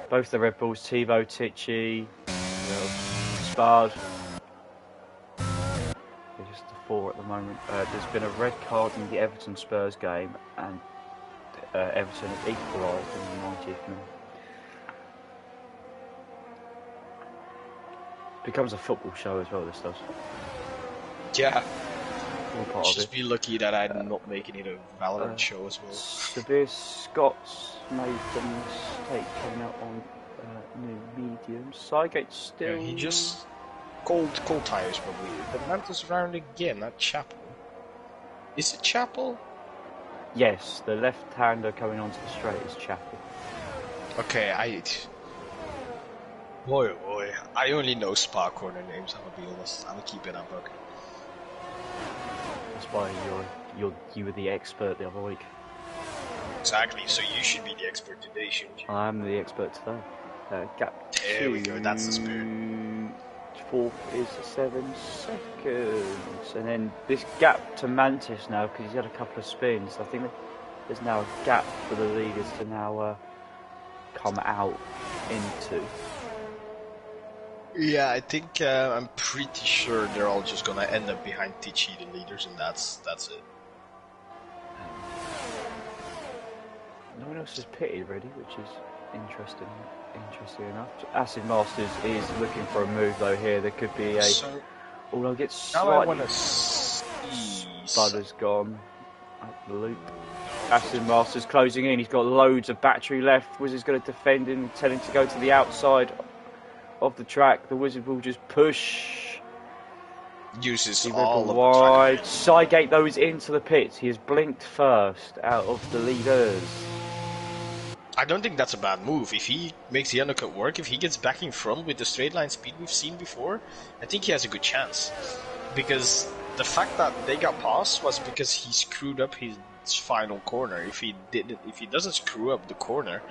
Both the Red Bulls, T-Bow, Tichy, Spard. They're just the 4 at the moment. There's been a red card in the Everton Spurs game, and Everton have equalised in the 90th minute. Becomes a football show as well, this does. Yeah. All part Just of it. be lucky that I'm not making it a Valorant show as well. Severe Scott's made the mistake coming out on new medium. Sygate still. Yeah, he just cold tires probably. The Mantis round again at Chapel. Is it Chapel? Yes, the left-hander coming onto the straight is Chapel. Okay, Boy, oh boy, I only know Spa corner names, I'm gonna be honest. I'm gonna keep it up, okay. That's why you were the expert the other week. Exactly, so you should be the expert today, shouldn't you? I am the expert today. Gap There we go, that's the spirit. 4th is 7 seconds. And then this gap to Mantis now, because he's had a couple of spins. I think there's now a gap for the leaders to now come out into. Yeah, I think I'm pretty sure they're all just gonna end up behind Tichy, the leaders, and that's it. No one else has pitted really, which is interesting enough. Acid Masters is looking for a move though here. There could be a... although it gets slightly... Now I want to see... Spudder's gone at the loop. Acid Masters closing in. He's got loads of battery left. Wizard's going to defend him, tell him to go to the outside of the track. The Wizard will just push. Uses all of the wide. Sygate though is into the pits. He has blinked first out of the leaders. I don't think that's a bad move. If he makes the undercut work, if he gets back in front with the straight line speed we've seen before, I think he has a good chance. Because the fact that they got past was because he screwed up his final corner. If he doesn't screw up the corner,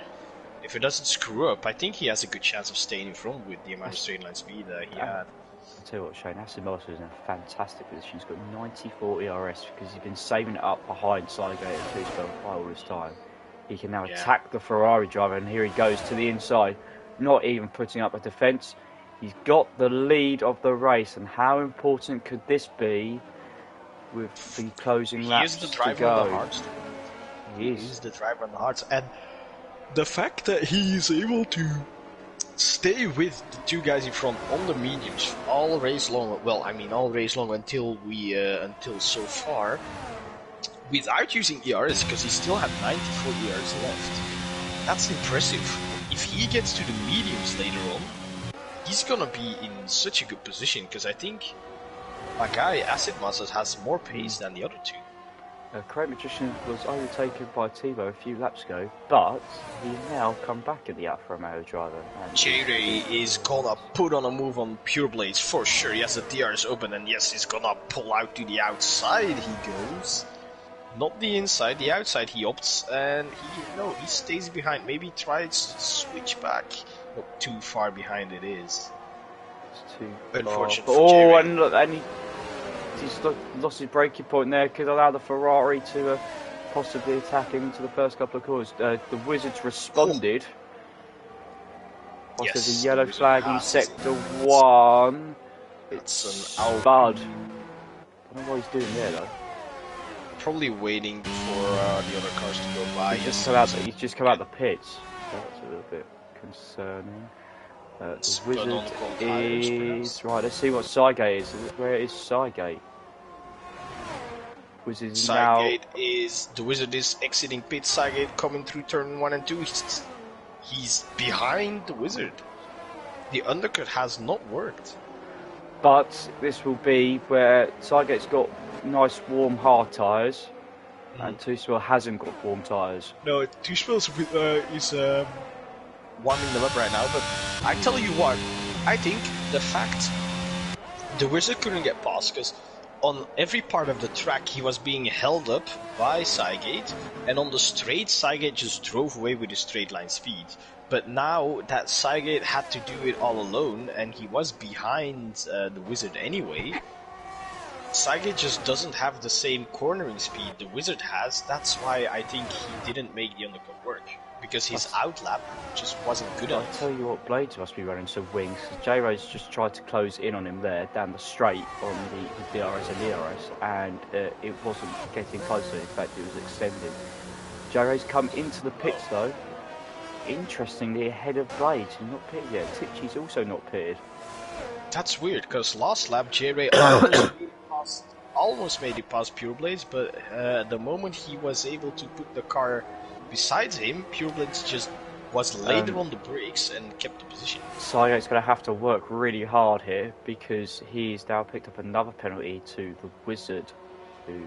if it doesn't screw up, I think he has a good chance of staying in front with the amount of straight line speed that he had. I'll tell you what, Shane, Acid Master is in a fantastic position. He's got 94 ERS because he's been saving it up behind Sygate and Two-Spell all this time. He can now attack the Ferrari driver, and here he goes to the inside, not even putting up a defence. He's got the lead of the race, and how important could this be with the closing laps to go? He is the driver on the hearts. He is the driver on the hearts, and the fact that he is able to stay with the 2 guys in front on the mediums all race long, all race long until so far, without using ERS, because he still had 94 ERS left. That's impressive. If he gets to the mediums later on, he's gonna be in such a good position, because I think my guy Acid Masters has more pace than the other 2. Correct Magician was overtaken by T-Bow a few laps ago, but he's now come back at the Alfa Romeo driver. J-Ray is gonna put on a move on Pure Blades for sure. He has the DRS open, and yes, he's gonna pull out to the outside. He goes. Not the inside, the outside he opts, and he stays behind. Maybe tries to switch back. Not too far behind it is. It's too unfortunate far. for J-Ray. And he's lost his braking point there. Could allow the Ferrari to possibly attacking into the first couple of corners. The Wizards responded. Yes, There's a yellow the Wizard flag in has sector it. 1. It's It's an Spud. I don't know what he's doing there though. Probably waiting for the other cars to go by. He's just come out the pits. That's a little bit concerning. The Wizard is... Right, let's see what Cygate is. Where is Cygate? Wizard is now... Cygate is... The Wizard is exiting pit. Cygate coming through turn 1 and 2. He's behind the Wizard. The undercut has not worked. But this will be where Cygate's got nice warm hard tyres and Two-Spell hasn't got warm tyres. No, Two-Spell is warming them up right now, but I tell you what, I think the fact the Wizard couldn't get past, because on every part of the track he was being held up by Cygate, and on the straight Cygate just drove away with his straight line speed. But now that Cygate had to do it all alone, and he was behind the Wizard anyway, Cygate just doesn't have the same cornering speed the Wizard has. That's why I think he didn't make the undercut work, because his outlap just wasn't good enough. I'll tell you what, Blades must be running some wings. J-Ray's just tried to close in on him there, down the straight on the DRS and ERS, and it wasn't getting closer. In fact, it was extended. J-Ray's come into the pits though. Interestingly, ahead of Blades, he's not pitted yet. Tichy's also not pitted. That's weird, because last lap J-Ray almost made it past Pure Blades, but the moment he was able to put the car besides him, Pure Blades just was later on the brakes and kept the position. Cygate's going to have to work really hard here, because he's now picked up another penalty to the Wizard, who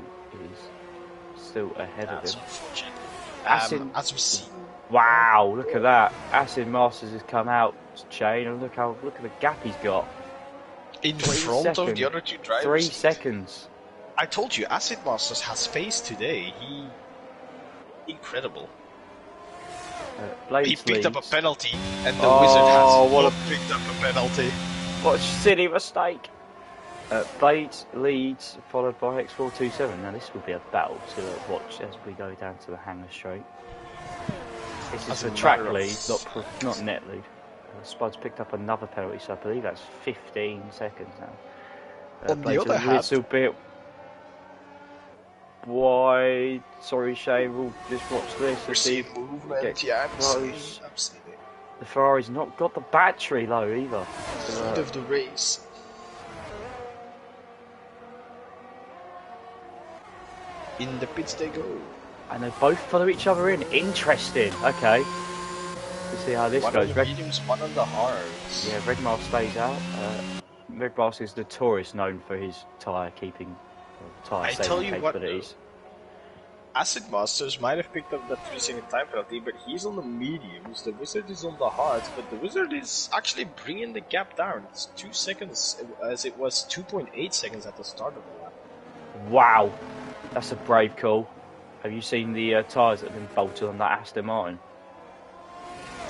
is still ahead of him. Unfortunate. As we see. Wow, look at that. Acid Masters has come out chain, and look at the gap he's got. In front of the other two drivers. 3 seconds. I told you, Acid Masters has face today. Incredible. He picked up a penalty, and the Wizard has picked up a penalty. What a silly mistake. Blades leads, followed by X427. Now this will be a battle to watch as we go down to the hangar straight. This is the track lead, not net lead. Spud's picked up another penalty, so I believe that's 15 seconds now. On the other hand, little bit wide. Sorry, Shane. We'll just watch this. We're seeing movement. Yeah, I'm seeing it. The Ferrari's not got the battery low either. End of the race. In the pits they go. And they both follow each other in. Interesting. Okay. Let's see how this goes. One on the mediums, one on the hards. Yeah, Redmar stays out. Redmar is notorious known for his tyre keeping, tyre saving capabilities. Acid Masters might have picked up that 3-second time penalty, but he's on the mediums. The Wizard is on the hards, but the Wizard is actually bringing the gap down. It's 2 seconds, as it was 2.8 seconds at the start of the lap. Wow, that's a brave call. Have you seen the tyres that have been bolted on that Aston Martin?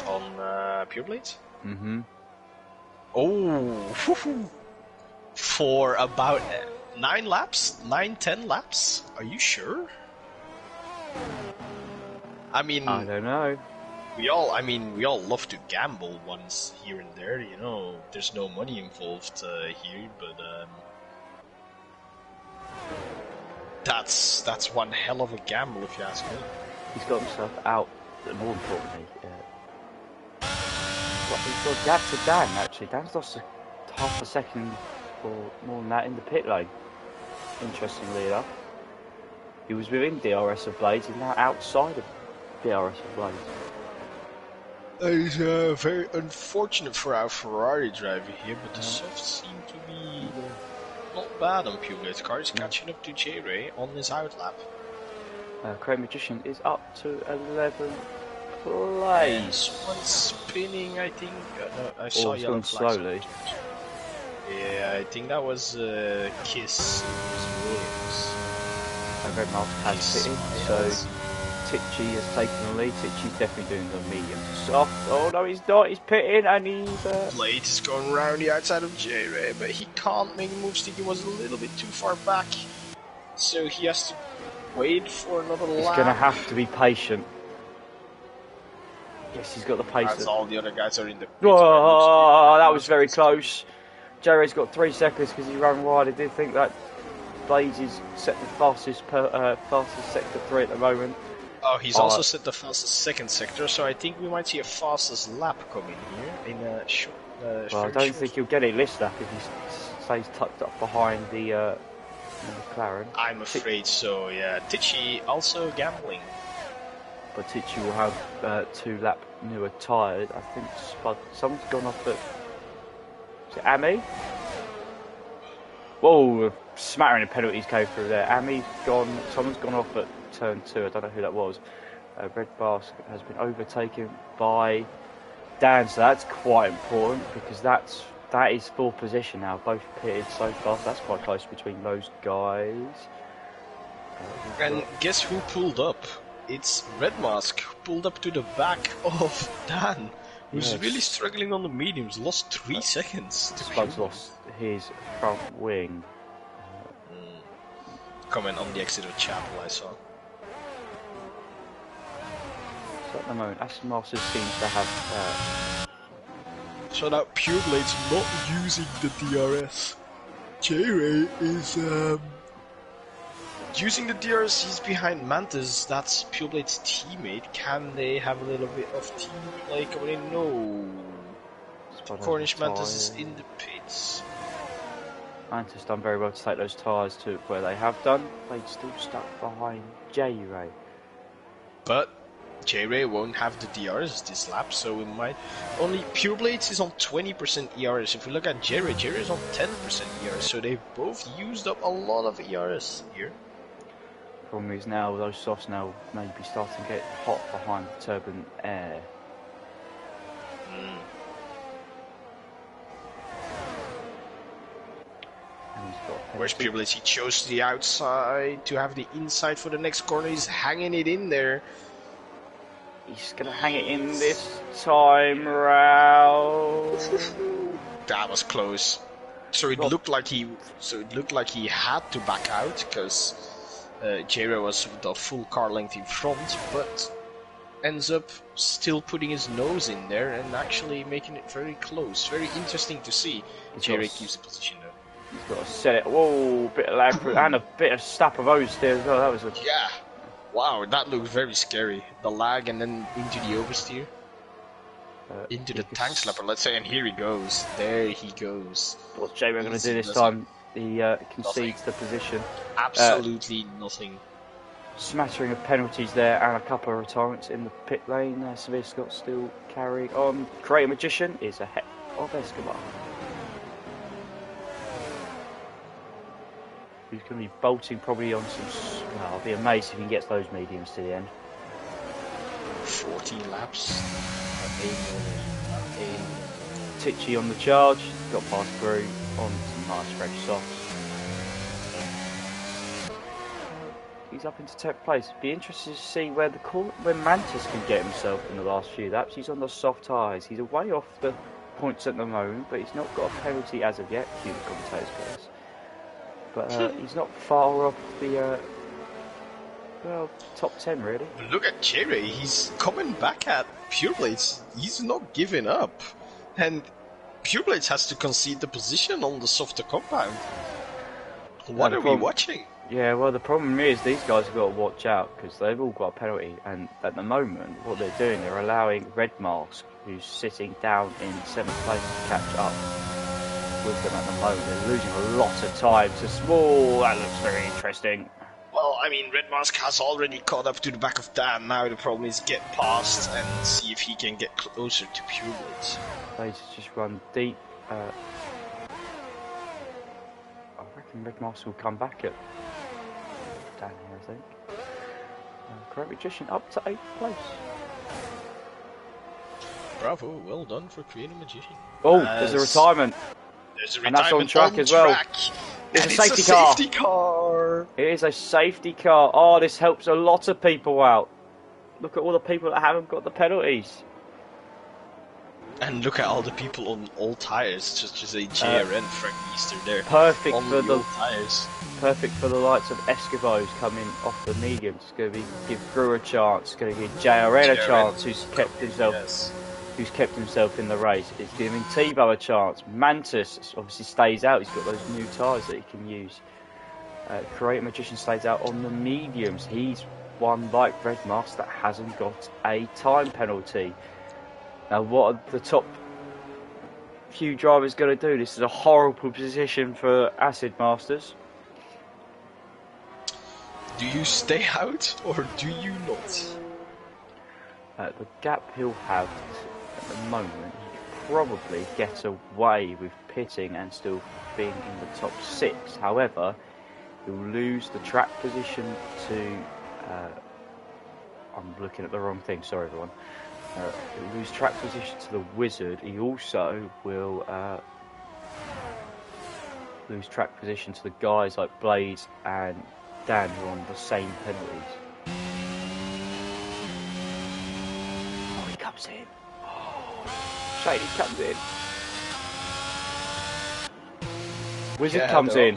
On Pure Blades? Mm-hmm. Oh, for about 9 laps? 9-10 laps? Are you sure? I mean, I don't know. We all love to gamble once here and there, you know. There's no money involved here, but that's one hell of a gamble if you ask me. He's got himself out. More importantly, he's got a gap to Dan. Actually, Dan's lost half a second or more than that in the pit lane. Interestingly enough, he was within DRS of Blades. He's now outside of DRS of Blades. That is very unfortunate for our Ferrari driver here, but the softs seem to be not bad on Pure Blades. Car is catching up to J-Ray on his outlap. Craig Magician is up to 11th place. One spinning, I think. No, I saw yellow flags. Slowly. Yeah, I think that was Kiss. Williams. And Red Mask has fit in, so Tichy has taken the lead. Tichy's definitely doing the medium to soft. Oh no, he's not. He's pitting and he's. Blade is going around the outside of J-Ray, but he can't make moves. He was a little bit too far back, so he has to wait for another lap. He's going to have to be patient. Yes, he's got the pace. As all the other guys are in the pits. Oh, that was very close. J-Ray's got 3 seconds because he ran wide. I did think that Blades is set the fastest sector 3 at the moment. Oh, he's also set the fastest second sector, so I think we might see a fastest lap coming here in a short. Well, I don't think he'll get it this lap if he stays tucked up behind the McLaren. I'm afraid so, yeah. Tichy also gambling. But Tichy will have 2 lap newer tyres. I think someone's gone off at... Is it Ami? Whoa, smattering of penalties came through there. Ami's gone, someone's gone off at turn 2, I don't know who that was. Red Basket has been overtaken by Dan, so that's quite important because that is 4th position now, both pitted so fast. That's quite close between those guys. And guess who pulled up? It's Red Mask who pulled up to the back of Dan, who's really struggling on the mediums, lost 3 seconds. Spug's lost his front wing. Comment on the exit of Chapel, I saw. So at the moment, Aston Martin seems to have... So now Pureblade's not using the DRS. J-Ray is using the DRS, he's behind Mantis, that's Pureblade's teammate. Can they have a little bit of team play coming in? No. Cornish Mantis is in the pits. Mantis done very well to take those tyres to where they have done. They'd still stuck behind J-Ray. But J-Ray won't have the DRS this lap, so we might... Only Pureblades is on 20% ERS. If we look at J-Ray, J-Ray is on 10% ERS, so they've both used up a lot of ERS here. Problem is now those softs now may be starting to get hot behind the turbulent air. Where's Pureblades? He chose the outside to have the inside for the next corner. He's hanging it in there. He's gonna hang it in this time round. That was close. So it looked like he had to back out because J-Ray was the full car length in front, but ends up still putting his nose in there and actually making it very close. Very interesting to see. J-Ray keeps the position though. He's got to set it. Whoa, bit of lag through and a bit of snap of oversteer as well. That was a... Yeah. Wow, that looked very scary. The lag and then into the oversteer. Into the tank slapper, let's say, and here he goes. There he goes. What's J-Ray going to do this time? He concedes the position. Absolutely nothing. Smattering of penalties there and a couple of retirements in the pit lane. Severe Scott still carrying on. Creative Magician is ahead of Escobar. He's going to be bolting probably on some... Well, I'll be amazed if he gets those mediums to the end. 14 laps. Tichy on the charge. Got passed through on some nice fresh softs. He's up into 10th place. Be interested to see where Mantis can get himself in the last few laps. He's on the soft tyres. He's away off the points at the moment, but he's not got a penalty as of yet. Cue the commentator's place. But he's not far off the top 10 really. Look at J-Ray, he's coming back at Pureblades. He's not giving up. And Pureblades has to concede the position on the softer compound. What are we watching? Yeah, well the problem is these guys have got to watch out because they've all got a penalty, and at the moment what they're doing, they're allowing Red Mask, who's sitting down in 7th place, to catch up with them at the moment. They're losing a lot of time to small. That looks very interesting. Well, I mean, Red Mask has already caught up to the back of Dan. Now the problem is get past and see if he can get closer to Pureblades. They just run deep. I reckon Red Mask will come back at Dan here, I think. Correct Magician up to 8th place. Bravo, well done for Creative Magician. Oh, there's a retirement. And that's on track as well. It's a safety car. It is a safety car. Oh, this helps a lot of people out. Look at all the people that haven't got the penalties. And look at all the people on old tires, just a JRN Frank Easter there. Perfect on for the old tires. Perfect for the likes of Escobos coming off the mediums. It's going to give Drew a chance. It's going to give JRN a chance, who's kept himself in the race. It's giving Tebow a chance. Mantis obviously stays out. He's got those new tyres that he can use. Creative Magician stays out on the mediums. He's one like Red Mask that hasn't got a time penalty. Now, what are the top few drivers going to do? This is a horrible position for Acid Masters. Do you stay out or do you not? The gap he'll have at the moment, he could probably get away with pitting and still being in the top 6. However, he'll lose the track position to... I'm looking at the wrong thing, sorry everyone. He'll lose track position to the Wizard. He also will lose track position to the guys like Blaze and Dan, who are on the same penalties. Oh, he comes in. Oh, Shady comes in. Wizard comes in.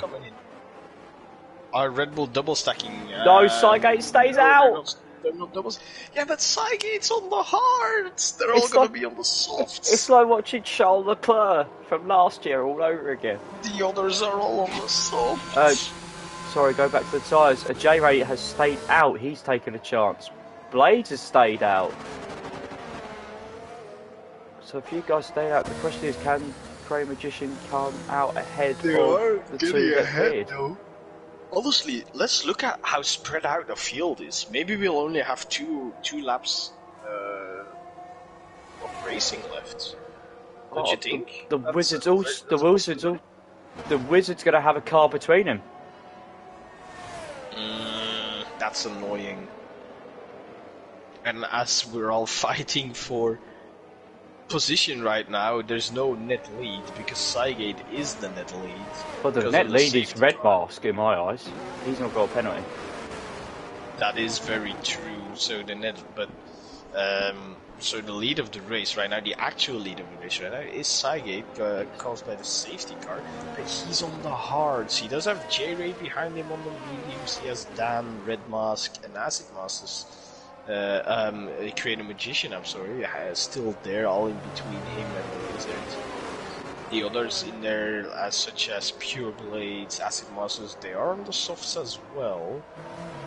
Our Red Bull double stacking. No, Cygate stays out. They're not doubles. Yeah, but Cygate's on the hards. They're all going to be on the softs. It's like watching Charles Leclerc from last year all over again. The others are all on the softs. Sorry, go back to the tyres. J-Ray has stayed out. He's taken a chance. Blades has stayed out. So if you guys stay out, the question is, can Cray Magician come out ahead of the two that did? Honestly, let's look at how spread out the field is. Maybe we'll only have two laps of racing left. Don't you think? The Wizard's going to have a car between him. That's annoying. And as we're all fighting for position right now, there's no net lead because Cygate is the net lead. But the net lead is Red Mask in my eyes. He's not got a penalty. That is very true. So the net, but so the lead of the race right now, the actual lead of the race right now is Cygate, caused by the safety car. But he's on the hards. He does have J-Ray behind him on the mediums. He has Dan, Red Mask, and Acid Masters. Creative Magician, I'm sorry, still there, all in between him and the Wizard. The others in there, such as Pure Blades, Acid Masters, they are on the softs as well.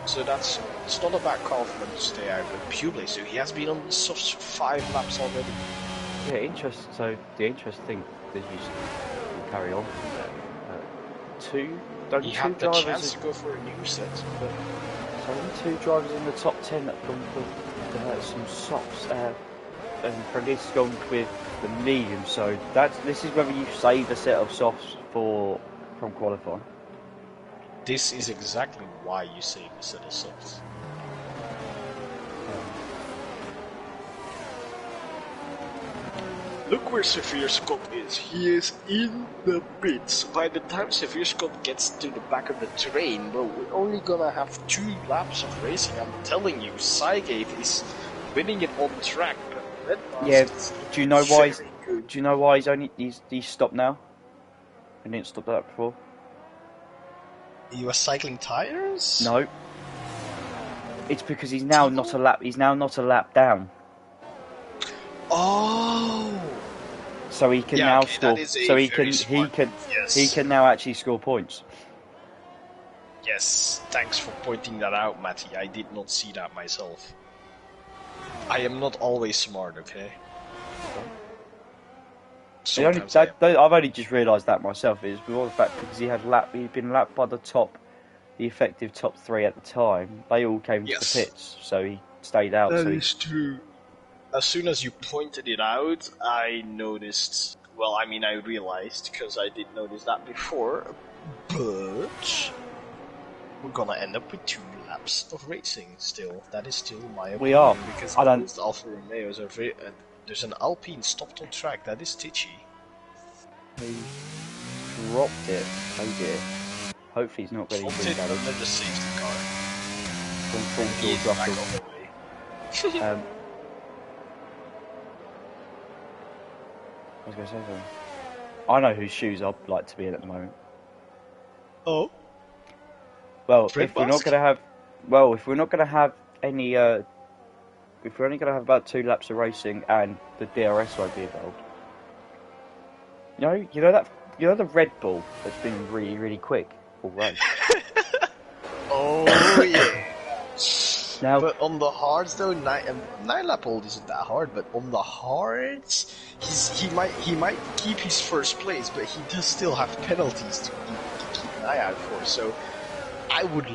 So it's not a bad call for them to stay out. But Pure Blades, so he has been on the softs for 5 laps already. Yeah, interesting. So the interesting thing that you carry on. He had the chance to go for a new set, but. So only 2 drivers in the top 10 that have gone with some softs, and Pragis gone with the medium. So this is whether you save a set of softs from qualifying. This is exactly why you save a set of softs. Look where Severe Scott is. He is in the pits. By the time Severe Scott gets to the back of the train, bro, we're only gonna have 2 laps of racing. I'm telling you, Cygate is winning it on track. But do you know why? Do you know why he's stopped now? He didn't stop that before. He was cycling tires? No. It's because he's now not a lap. He's now not a lap down. Oh. So he can now score. So he can now actually score points. Yes, thanks for pointing that out, Matty. I did not see that myself. I am not always smart, okay? I've only just realised that myself. Is because the fact because he'd been lapped by the effective top 3 at the time. They all came to the pits, so he stayed out. That is true. As soon as you pointed it out, I noticed. Well, I mean, I realized because I did notice that before. But we're gonna end up with 2 laps of racing. Still, that is still my opinion. We are because most Alfa Romeos are very. There's an Alpine stopped on track. That is titchy. He dropped it. Oh dear. Hopefully he's not getting too damaged. Under the safety car. From full George Russell. I was going to say something. I know whose shoes I'd like to be in at the moment. Oh. Well, Red if we're not Mask? going to have, well, if we're not going to have any, if we're only going to have about 2 laps of racing and the DRS won't be involved. You know the Red Bull that's been really, really quick all race. Oh yeah. Now, But on the hards though, 9-lap old isn't that hard. But on the hards, he might keep his first place, but he does still have penalties to keep an eye out for. So I would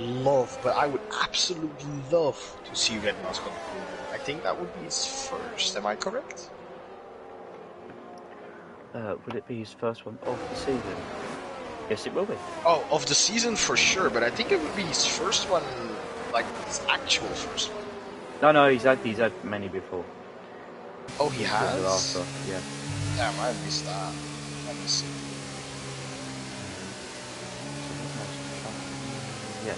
absolutely love to see Red Mask on the podium. I think that would be his first. Am I correct? would it be his first one of the season? Yes, it will be. Oh, of the season for sure. But I think it would be his first one, like his actual first one. No, he's had many before. Oh, he has? The last one, yeah. Damn, I missed that. Let me see. Yeah.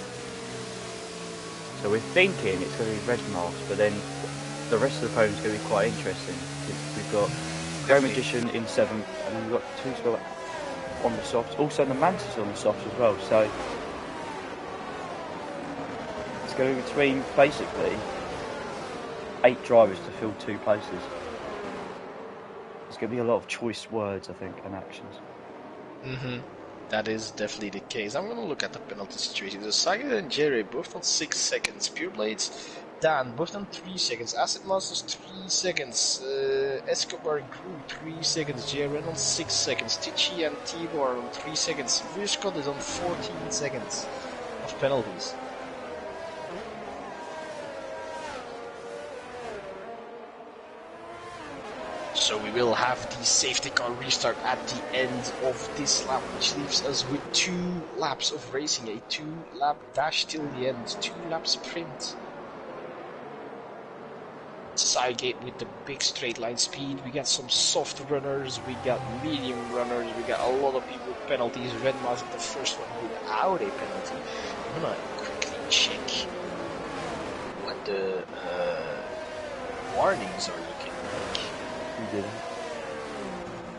So we're thinking it's going to be Red Mask, but then the rest of the podium is going to be quite interesting. We've got Grey Magician in 7th, and then we've got 2 still on the softs. Also the Mantis on the softs as well. So it's going to be between basically 8 drivers to fill 2 places. There's going to be a lot of choice words, I think, and actions. That is definitely the case. I'm going to look at the penalty situation. So Sagan and Jerry both on 6 seconds. Pure Blades, Dan both on 3 seconds. Acid Masters 3 seconds. Escobar and Crew 3 seconds. JRN on 6 seconds. Tichy and Tibor on 3 seconds. Vuskot is on 14 seconds of penalties. So we will have the safety car restart at the end of this lap, which leaves us with 2 laps of racing, a 2-lap dash till the end, 2-lap sprint. Cygate with the big straight line speed, we got some soft runners, we got medium runners, we got a lot of people with penalties. Red Mask the first one without a penalty. I'm gonna quickly check what the warnings are looking like.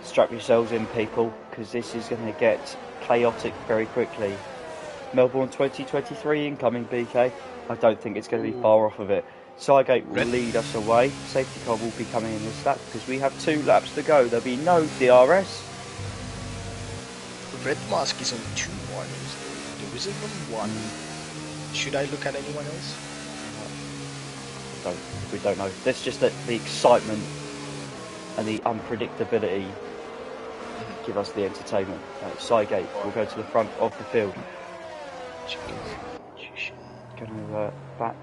Strap yourselves in, people, because this is going to get chaotic very quickly. Melbourne 2023 incoming, BK. I don't think it's going to be far off of it. Cygate will lead us away. Safety car will be coming in this lap because we have 2 laps to go. There'll be no DRS. Red Mask is on 2 warnings. The Wizard on 1. Should I look at anyone else? We don't know. Let's just let the excitement and the unpredictability give us the entertainment. Cygate will go to the front of the field. Going to back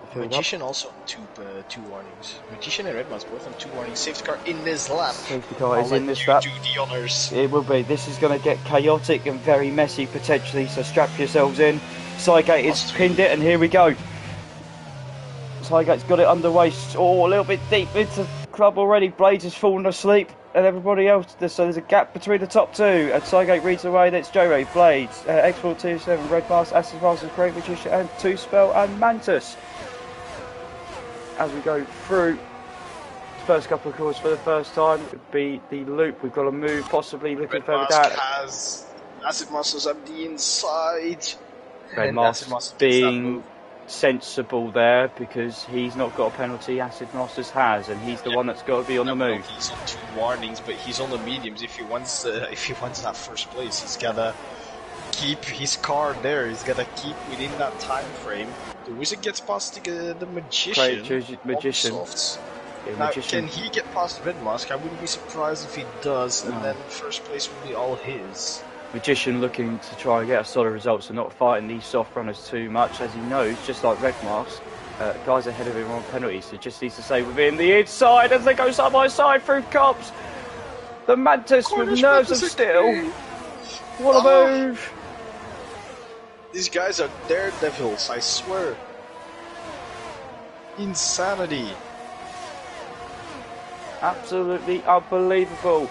the field Magician up. also on 2 warnings. Magician and Red Mask both on 2 warnings. Safety car in this lap. Safety car is in this lap. Do the honours. It will be. This is going to get chaotic and very messy potentially, so strap yourselves in. Cygate has pinned it, and here we go. Cygate's got it underway. Oh, a little bit deep into club already. Blades has fallen asleep, and everybody else. So there's a gap between the top 2. And Cygate reads away. That's J-Ray, Blades, X427, Red Mask, Acid Masters, Great Magician, and 2Spell and Mantis. As we go through the first couple of calls for the first time, it would be the loop. We've got to move, possibly looking Red further Mask down. has Acid Masters at the inside. Red Mask being sensible there because he's not got a penalty. Acid Masters has, and he's the one that's got to be on the move. He's on 2 warnings, but he's on the mediums. If he wants that first place, he's gotta keep his car there. He's gotta keep within that time frame. The Wizard gets past the Magician. Magician. On softs. Yeah, Now, Magician. can he get past Red Mask? I wouldn't be surprised if he does, and then first place will be all his. Magician looking to try and get a solid result, so not fighting these soft runners too much, as he knows, just like Red Mask, guys ahead of him on penalties, so just needs to stay within the inside as they go side by side through cops. The Mantis with nerves of steel. What a move! These guys are daredevils, I swear. Insanity. Absolutely unbelievable.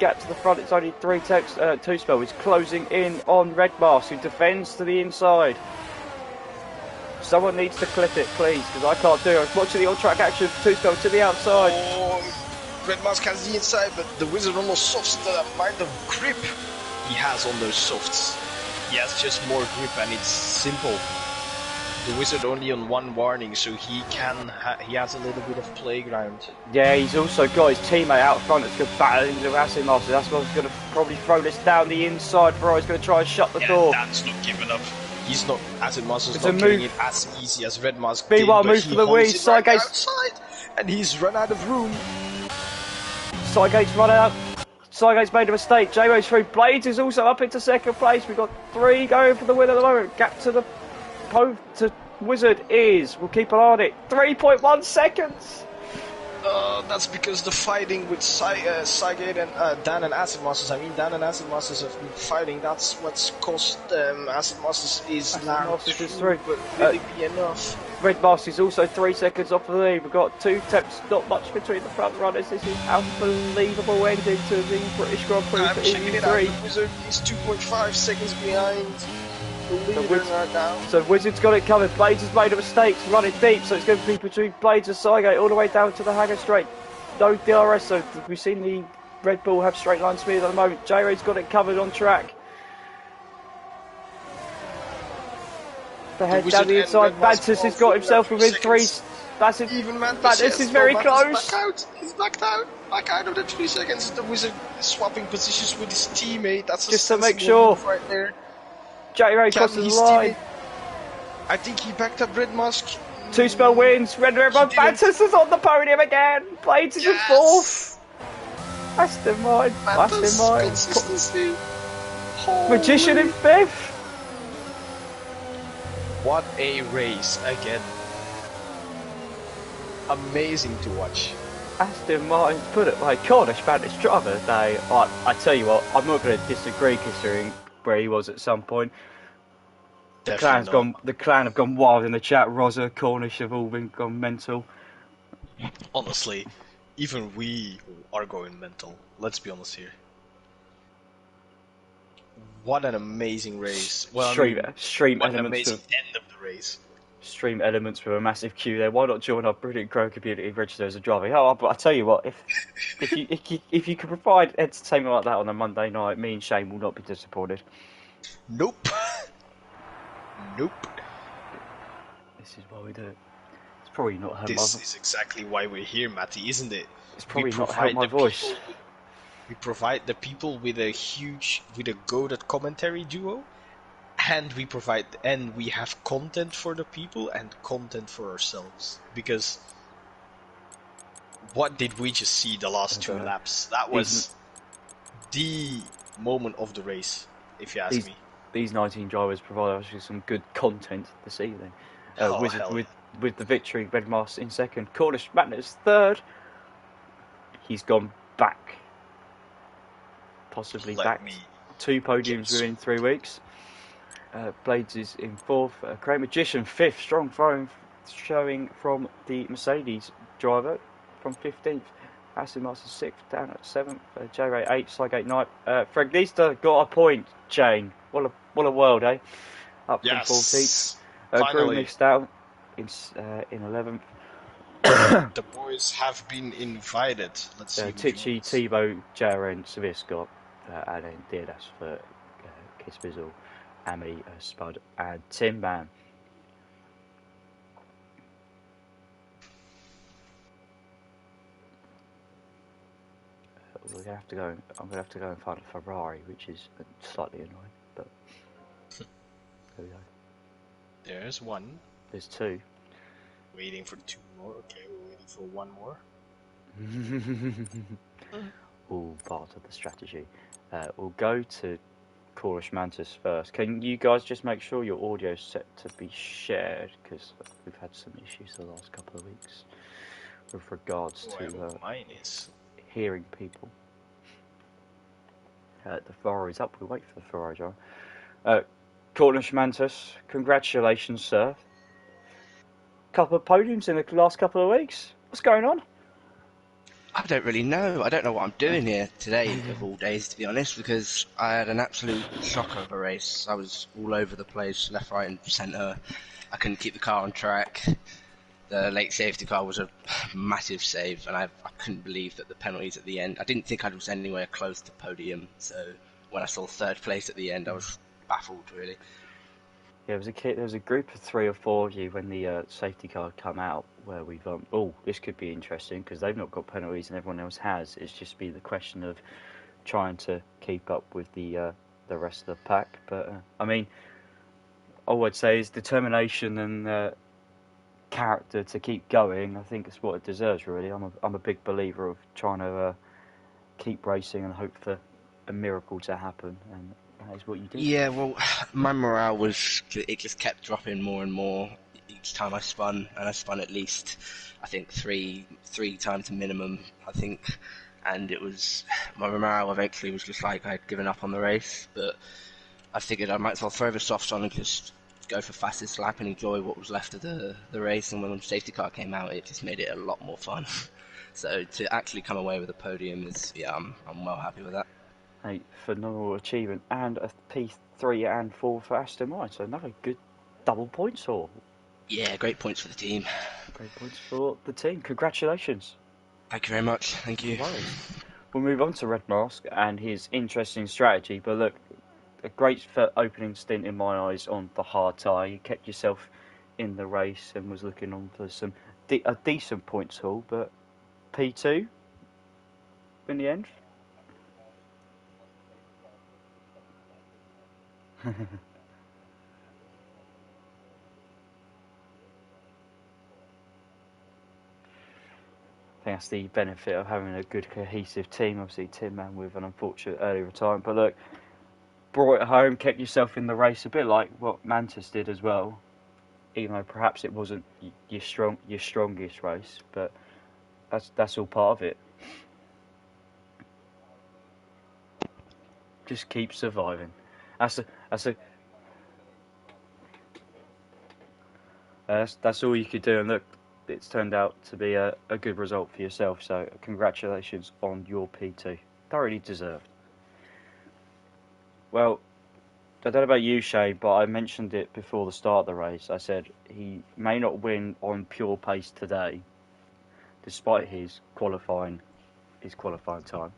Gap to the front, it's only 3 techs. 2Spell is closing in on Red Mask, who defends to the inside. Someone needs to clip it, please, because I can't do it. I was watching the on-track action. 2Spell to the outside. Red Mask has the inside, but the Wizard on those softs, the amount of grip he has on those softs. He has just more grip, and it's simple. The Wizard only on one warning, so he has a little bit of playground. Yeah, he's also got his teammate out front that's going to battle into the Acid Master. That's why he's going to probably throw this down the inside. Ferrari's going to try and shut the door. That's not giving up. He's not, Acid Master's not getting it as easy as Red Mask did, B1 move for the win, Sidegate's outside, and he's run out of room. Sidegate's run out. Sidegate's made a mistake. J-Ray's through. Blades is also up into second place. We've got 3 going for the win at the moment. Gap to the Wizard is, we'll keep an eye on it, 3.1 seconds. That's because the fighting with Sygate and Dan and Acid Masters. I mean, Dan and Acid Masters have been fighting. That's what's cost Acid Masters is Acid now Masters is through, through. but will it be enough? Red Mask is also 3 seconds off the lead. We've got 2 attempts, not much between the front runners. This is unbelievable ending to the British Grand Prix for checking it out. EU3. The Wizard is 2.5 seconds behind. So Wizard's got it covered. Blades has made a mistake, running deep, so it's going to be between Blades and Sygate all the way down to the Hanger Straight. No DRS, so we've seen the Red Bull have straight line speed at the moment. J-Ray's got it covered on track. The head down the inside. Mantis has got himself within 3. That's it. Even Mantis is very close. He's back out of the 3 seconds. The Wizard is swapping positions with his teammate. That's just to make sure. Right there. J-Ray crosses the line. I think he backed up Red Mask. 2 spell wins. Red Mantis is on the podium again. Blades is in 4th. Mastermind. Consistency. Magician in 5th. What a race again. Amazing to watch. Aston Martin put it like Cornish Bandits driver. I tell you what, I'm not going to disagree considering where he was at some point. The clan have gone wild in the chat. Rosa, Cornish have all gone mental. Honestly, even we are going mental. Let's be honest here. What an amazing race! Well, stream what an elements. Amazing end of the race. Stream elements with a massive queue there. Why not join our brilliant Crow community, register as a driver? Oh, but I tell you what, if you can provide entertainment like that on a Monday night, me and Shane will not be disappointed. Nope. Nope. This is why we do it. It's probably not how This is exactly why we're here, Matty, isn't it? It's probably not how my voice. We provide the people with a goated commentary duo, and we have content for the people and content for ourselves. Because what did we just see the last 2 laps? That was the moment of the race, if you ask me. These 19 drivers provide us with some good content this evening. With the victory, Red Mask in 2nd, Cornish Madness 3rd. He's gone back. Possibly back. 2 podiums within 3 weeks. Blades is in 4th. Cray Magician 5th. Strong showing from the Mercedes driver from 15th. Acid Master 6th, down at 7th. J-Ray 8th. Sygate 9th. Fregnista got a point, Jane. What a world, eh? Up from 14th. Crew mixed out in 11th. The boys have been invited. Let's see. Tichy, Tebow, Jaren, Severe Scott, Alain Diaz for Kiss Bizzle, Ami, Spud, and Tim Man. I'm gonna have to go and find a Ferrari, which is slightly annoying, but there we go. There's one. There's 2. Waiting for 2 more. Okay, we're waiting for 1 more. All part of the strategy. We'll go to Cornish Mantis first. Can you guys just make sure your audio is set to be shared? Because we've had some issues the last couple of weeks with regards to mine is hearing people. The Ferrari's up. We'll wait for the Ferrari driver. Cornish Mantis, congratulations, sir. Couple of podiums in the last couple of weeks. What's going on? I don't really know. I don't know what I'm doing here today, of all days, to be honest, because I had an absolute shocker of a race. I was all over the place, left, right, and centre. I couldn't keep the car on track. The late safety car was a massive save, and I couldn't believe that the penalties at the end. I didn't think I was anywhere close to podium, so when I saw third place at the end, I was baffled, really. Yeah, there was a group of 3 or 4 of you when the safety car come out, where we thought, oh, this could be interesting because they've not got penalties and everyone else has. It's just be the question of trying to keep up with the rest of the pack. But I mean, all I'd say is determination and character to keep going. I think it's what it deserves, really. I'm a big believer of trying to keep racing and hope for a miracle to happen, and that is what you do. Yeah, well, my morale it just kept dropping more and more each time I spun, and I spun at least, I think, three times minimum, I think, and my morale eventually was just like I'd given up on the race, but I figured I might as well throw the softs on and just go for fastest lap and enjoy what was left of the race, and when the safety car came out, it just made it a lot more fun. So to actually come away with a podium is, I'm well happy with that. A phenomenal achievement, and a P3 and 4 for Aston Martin, so another good double points haul. Yeah, great points for the team. Great points for the team. Congratulations. Thank you very much. Thank you. No worries. We'll move on to Red Mask and his interesting strategy, but look, a great opening stint in my eyes on the hard tyre. You kept yourself in the race and was looking on for a decent points haul, but P2 in the end. I think that's the benefit of having a good cohesive team. Obviously, Tim Man with an unfortunate early retirement, but look, brought it home, kept yourself in the race, a bit like what Mantis did as well. Even though perhaps it wasn't your strongest race, but that's all part of it. Just keep surviving. That's all you could do, and look, it's turned out to be a good result for yourself. So congratulations on your P2, thoroughly deserved. Well, I don't know about you, Shane, but I mentioned it before the start of the race. I said he may not win on pure pace today, despite his qualifying time.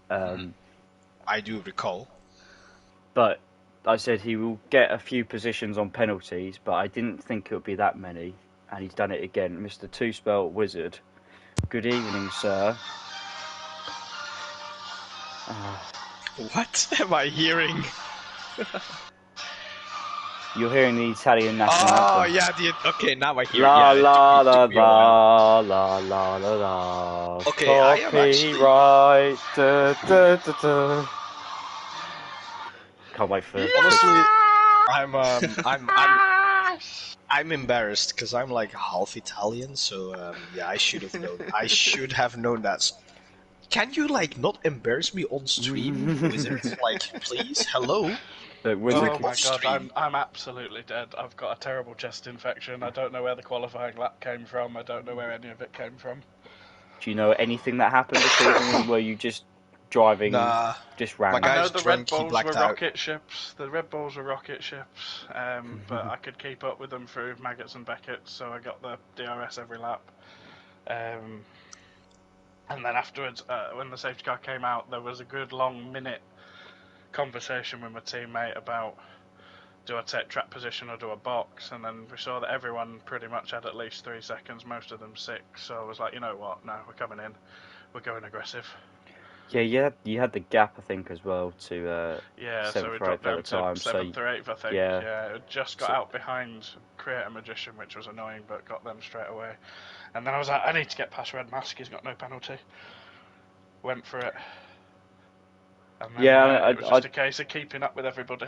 I do recall. But I said he will get a few positions on penalties, but I didn't think it would be that many, and he's done it again. Mr. Two-Spelt Wizard. Good evening, sir. What am I hearing? You're hearing the Italian national anthem. Oh, yeah, okay, now I hear la, it. La, la, la, la, la, la, la. Okay, copyright. Da, da, da, da. Can't wait for honestly, I'm embarrassed because I'm like half Italian, so yeah, I should have known. I should have known that. Can you like not embarrass me on stream, Wizard? Like, please, hello. Oh my god, I'm absolutely dead. I've got a terrible chest infection. I don't know where the qualifying lap came from. I don't know where any of it came from. Do you know anything that happened this evening? Were you just driving, just random? I know the Red Bulls were rocket ships. The Red Bulls were rocket ships, but I could keep up with them through Maggots and Beckett, so I got the DRS every lap. And then afterwards, when the safety car came out, there was a good long minute conversation with my teammate about, do I take track position or do a box? And then we saw that everyone pretty much had at least 3 seconds, most of them 6. So I was like, you know what? No, we're coming in. We're going aggressive. Yeah, you had the gap, I think, as well to so we dropped down to 7th or 8th, I think. Yeah, it just got out behind Creator Magician, which was annoying, but got them straight away. And then I was like, I need to get past Red Mask. He's got no penalty. Went for it. And then, it was just a case of keeping up with everybody.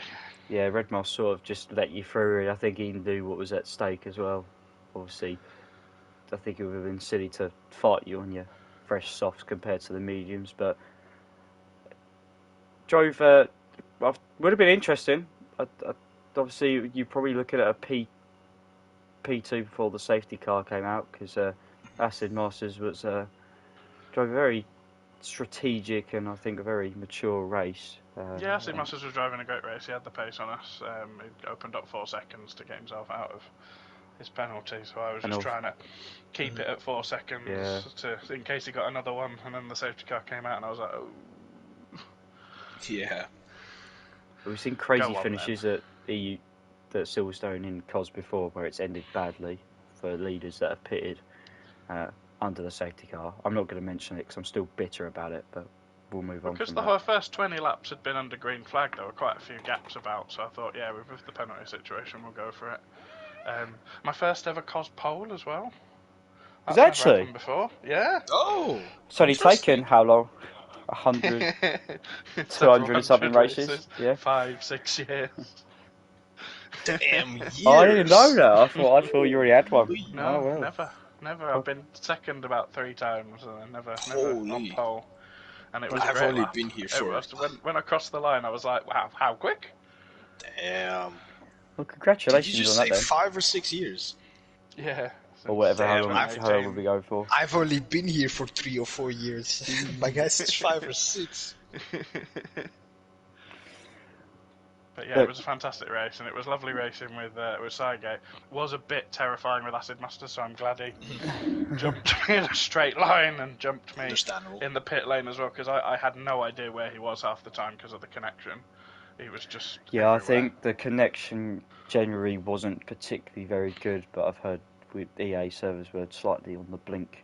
Yeah, Red Mask sort of just let you through. I think he knew what was at stake as well. Obviously, I think it would have been silly to fight you on your fresh softs compared to the mediums, but drove. Would have been interesting. Obviously, you're probably looking at a P2 before the safety car came out, because Acid Masters was drove a very strategic and I think a very mature race. Acid Masters was driving a great race. He had the pace on us. He opened up 4 seconds to get himself out of his penalty, so I was And just also- trying to keep it at 4 seconds in case he got another one, and then the safety car came out, and I was like, oh. Yeah. We've seen crazy Go on, finishes at Silverstone in COS before, where it's ended badly for leaders that have pitted under the safety car. I'm not going to mention it because I'm still bitter about it, but we'll move on Because from the that. first 20 laps had been under green flag, there were quite a few gaps about, so I thought, yeah, with the penalty situation, we'll go for it. My first ever COS pole as well. Was That's never actually? happened before. Yeah. Oh! It's only taken how long? 100, 200 and something races? Yeah. 5-6 years. Damn years! Oh, I didn't know that. I thought you already had one. No, Oh, well. never. I've been second about 3 times, and never Holy. on pole. And it was I've a great only lap. been here It for- was, when I crossed the line, I was like, wow, how quick? Damn. Well, Did congratulations you just on say that then. 5 or 6 years? Yeah. Or whatever, how Damn, long I've- we go for. I've only been here for 3 or 4 years. My guess it's 5 or 6. But yeah, it was a fantastic race, and it was lovely racing with Sygate. Was a bit terrifying with Acid Master, so I'm glad he jumped me in a straight line and jumped me Understandable. in the pit lane as well, because I had no idea where he was half the time because of the connection. He was just Yeah, I everywhere. think the connection generally wasn't particularly very good, but I've heard with EA servers were slightly on the blink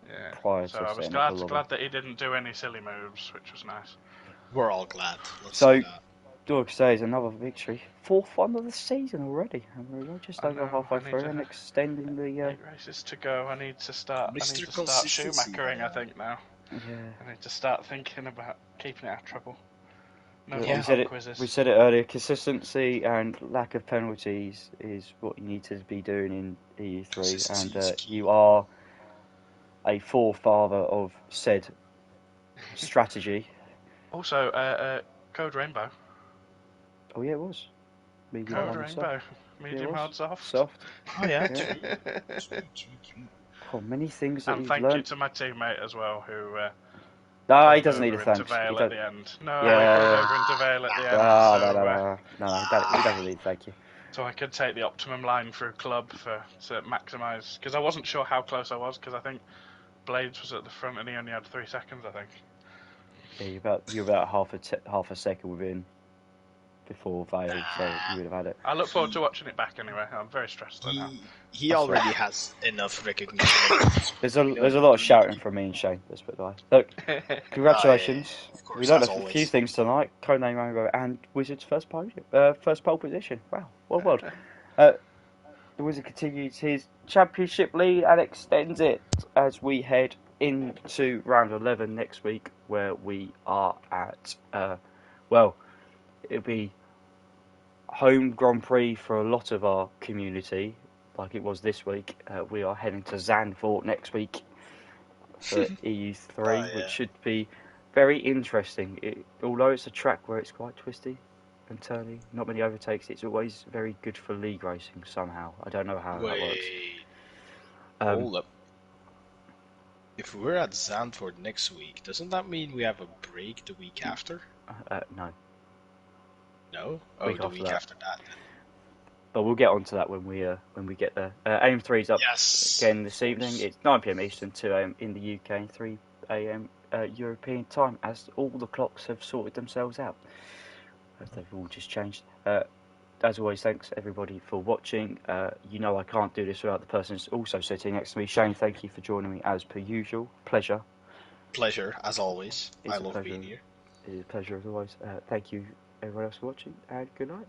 Yeah. prior So to I was setting up the lobby. glad that he didn't do any silly moves, which was nice. We're all glad. Let's So- say that. Dork says another victory. 4th one of the season already. And we're just I over know, halfway I need through to- and extending the... 8 races to go. I need to start Mr. start Consistency, shoemakering, I man. think, now. Yeah. I need to start thinking about keeping it out of trouble. No Yeah, more we said pub it. quizzes. We said it earlier. Consistency and lack of penalties is what you need to be doing in EU3, Consistency and is key. you are a forefather of said strategy. Also, Code Rainbow. Oh yeah, it was. Medium Code hard and Rainbow. soft. Medium, was. hard, soft. Soft. Oh, yeah. Yeah. True. Oh, many things that And you've thank you learned. to my teammate as well, who No, he pulled doesn't need a over thanks. into He Vale don't- at the end. No, Yeah. he pulled over into Vale at the end, Ah, so, no, he doesn't need thank you. so I could take the optimum line through club to maximise, because I wasn't sure how close I was, because I think Blades was at the front and he only had 3 seconds, I think. Yeah, you're about half a second within before Vale, so you would have had it. I look forward to watching it back anyway. I'm very stressed right now. He already has enough recognition. There's a lot of shouting from me and Shane. Let's put it that way. Look, congratulations. Of course, We learned as a few always. things tonight. Codename Rainbow and Wizard's first pole position. Wow, well world. The Wizard continues his championship lead and extends it as we head into round 11 next week, where we are at. It'll be home Grand Prix for a lot of our community, like it was this week. We are heading to Zandvoort next week for EU3, which should be very interesting. Although it's a track where it's quite twisty and turny, not many overtakes, it's always very good for league racing somehow. I don't know how that works. Wait. Hold up. If we're at Zandvoort next week, doesn't that mean we have a break the week after? No. No? Oh, Week the after week that. after that. But we'll get onto that when we get there. Aim 3's up Yes. again this evening. It's 9 PM Eastern, 2 AM in the UK, and 3 AM European time, as all the clocks have sorted themselves out. They've all just changed. As always, thanks everybody for watching. You know I can't do this without the person who's also sitting next to me. Shane, thank you for joining me as per usual. Pleasure. Pleasure, as always. It's I a love pleasure. being here. It's a pleasure as always. Thank you everyone else for watching, and good night.